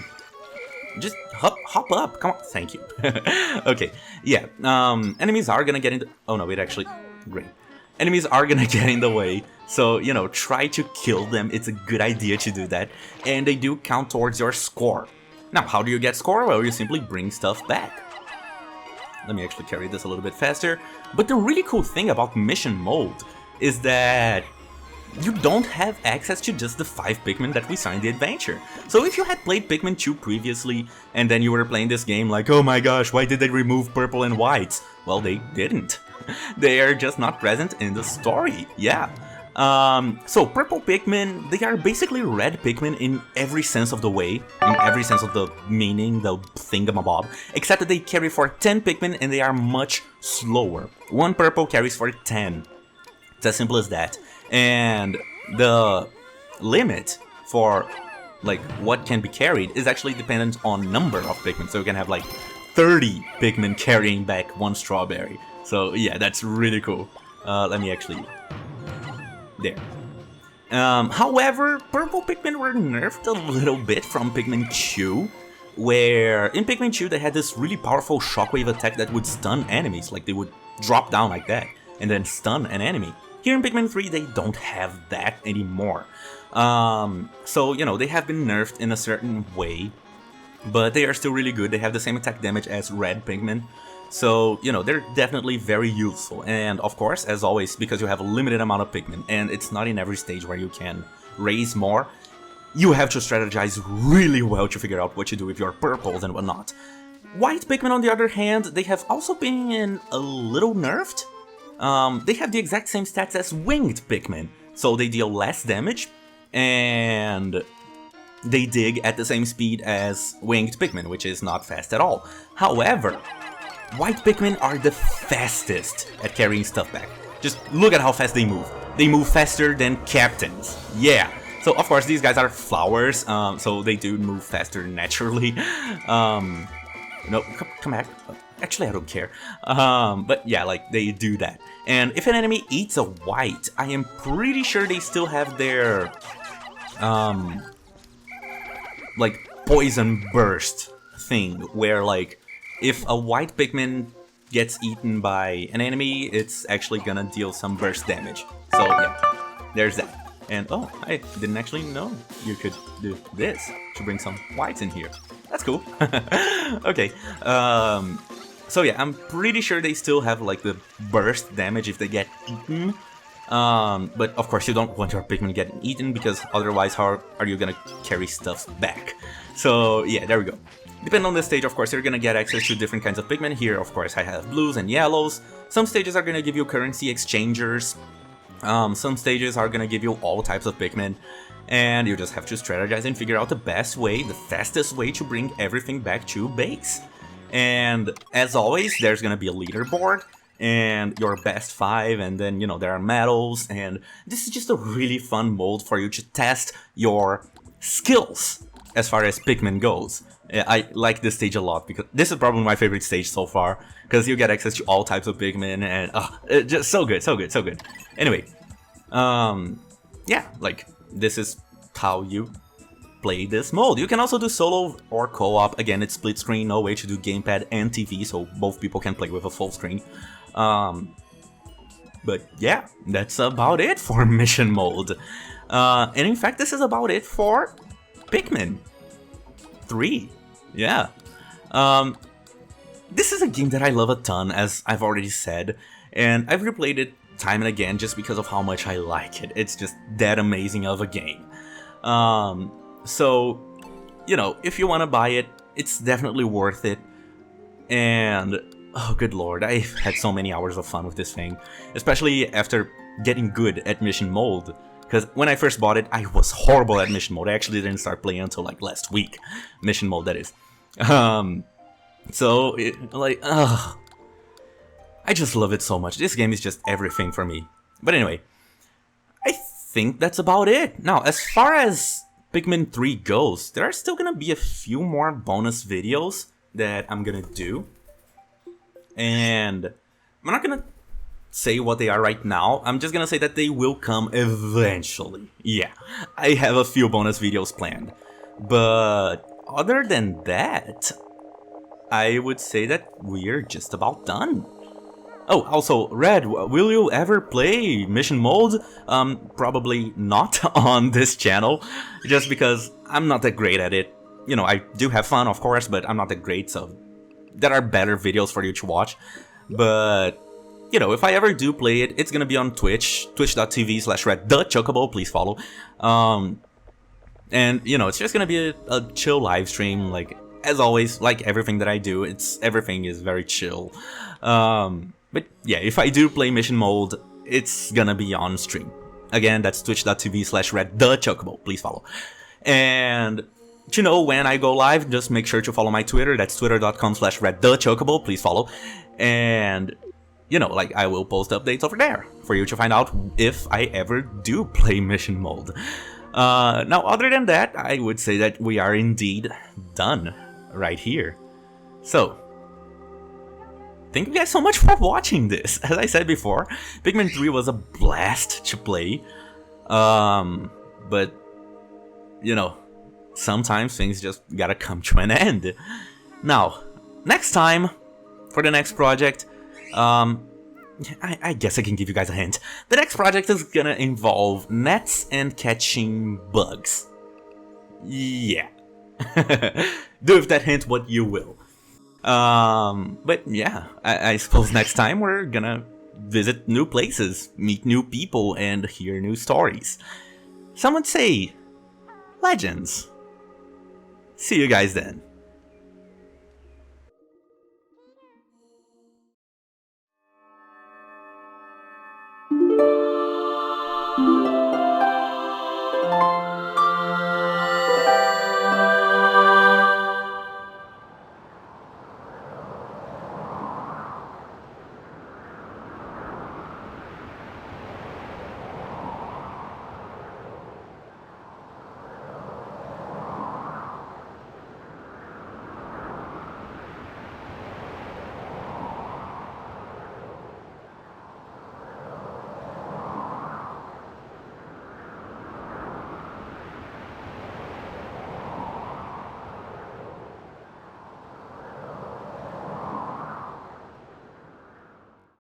Just hop up, come on, thank you. Okay, yeah, enemies are gonna get in the... Oh no, wait, actually, great. Enemies are gonna get in the way, so, you know, try to kill them. It's a good idea to do that, and they do count towards your score. Now, how do you get score? Well, you simply bring stuff back. Let me actually carry this a little bit faster. But the really cool thing about mission mode is that you don't have access to just the 5 Pikmin that we saw in the adventure. So if you had played Pikmin 2 previously, and then you were playing this game like, oh my gosh, why did they remove purple and white? Well, they didn't. They are just not present in the story, yeah. So purple Pikmin, they are basically red Pikmin in every sense of the way, in every sense of the meaning, the thingamabob, except that they carry for 10 Pikmin and they are much slower. 1 purple carries for 10. It's as simple as that. And the limit for like what can be carried is actually dependent on number of Pikmin. So you can have like 30 Pikmin carrying back 1 strawberry. So yeah, that's really cool. Let me actually... There. However, purple Pikmin were nerfed a little bit from Pikmin 2, where in Pikmin 2 they had this really powerful shockwave attack that would stun enemies, like they would drop down like that, and then stun an enemy. Here in Pikmin 3 they don't have that anymore. So, you know, they have been nerfed in a certain way, but they are still really good. They have the same attack damage as red Pikmin. So, you know, they're definitely very useful. And of course, as always, because you have a limited amount of Pikmin, and it's not in every stage where you can raise more, you have to strategize really well to figure out what to do with your purples and whatnot. White Pikmin, on the other hand, they have also been a little nerfed. They have the exact same stats as winged Pikmin, so they deal less damage, and they dig at the same speed as winged Pikmin, which is not fast at all. However, white Pikmin are the fastest at carrying stuff back. Just look at how fast they move. They move faster than captains. Yeah. So of course these guys are flowers, so they do move faster naturally. No, come back. Actually, I don't care. But yeah, like they do that. And if an enemy eats a white, I am pretty sure they still have their like poison burst thing, where like if a white Pikmin gets eaten by an enemy, it's actually gonna deal some burst damage. So yeah, there's that. And oh, I didn't actually know you could do this to bring some whites in here. That's cool. Okay. So yeah, I'm pretty sure they still have like the burst damage if they get eaten. But of course you don't want your Pikmin getting eaten, because otherwise how are you gonna carry stuff back? So yeah, there we go. Depending on the stage, of course, you're gonna get access to different kinds of Pikmin. Here, of course, I have blues and yellows. Some stages are gonna give you currency exchangers. Some stages are gonna give you all types of Pikmin. And you just have to strategize and figure out the best way, the fastest way to bring everything back to base. And as always, there's gonna be a leaderboard and your best 5, and then, you know, there are medals, and this is just a really fun mode for you to test your skills as far as Pikmin goes. I like this stage a lot, because this is probably my favorite stage so far, because you get access to all types of Pikmin, and just so good, so good, so good. Anyway, yeah, like, this is how you play this mode. You can also do solo or co-op. Again, it's split screen, no way to do gamepad and TV, so both people can play with a full screen. But yeah, that's about it for mission mode. And in fact, this is about it for Pikmin 3. Yeah. This is a game that I love a ton, as I've already said, and I've replayed it time and again just because of how much I like it. It's just that amazing of a game. So, you know, if you want to buy it, it's definitely worth it. And, oh good lord, I've had so many hours of fun with this thing, especially after getting good at mission mode. Because when I first bought it, I was horrible at mission mode. I actually didn't start playing until like last week. Mission mode, that is. So, I just love it so much. This game is just everything for me. But anyway, I think that's about it. Now, as far as Pikmin 3 goes, there are still gonna be a few more bonus videos that I'm gonna do. And I'm not gonna say what they are right now. I'm just gonna say that they will come eventually. Yeah, I have a few bonus videos planned. But other than that, I would say that we're just about done. Oh, also, Red, will you ever play mission mode? Probably not on this channel, just because I'm not that great at it. You know, I do have fun, of course, but I'm not that great, so there are better videos for you to watch. But, you know, if I ever do play it, it's gonna be on Twitch, twitch.tv/redthechocobo, please follow. And, you know, it's just gonna be a chill live stream, like, as always, like everything that I do, everything is very chill. But yeah, if I do play mission mode, it's gonna be on stream. Again, that's twitch.tv/redthechocobo, please follow. And to know when I go live, just make sure to follow my Twitter, that's twitter.com/redthechocobo, please follow. And, you know, like, I will post updates over there for you to find out if I ever do play mission mode. Now, other than that, I would say that we are indeed done right here. So, thank you guys so much for watching this. As I said before, Pikmin 3 was a blast to play. But, you know, sometimes things just gotta come to an end. Now, next time, for the next project, I guess I can give you guys a hint. The next project is gonna involve nets and catching bugs. Yeah. Do with that hint what you will. But yeah, I suppose next time we're gonna visit new places, meet new people, and hear new stories. Some would say legends. See you guys then.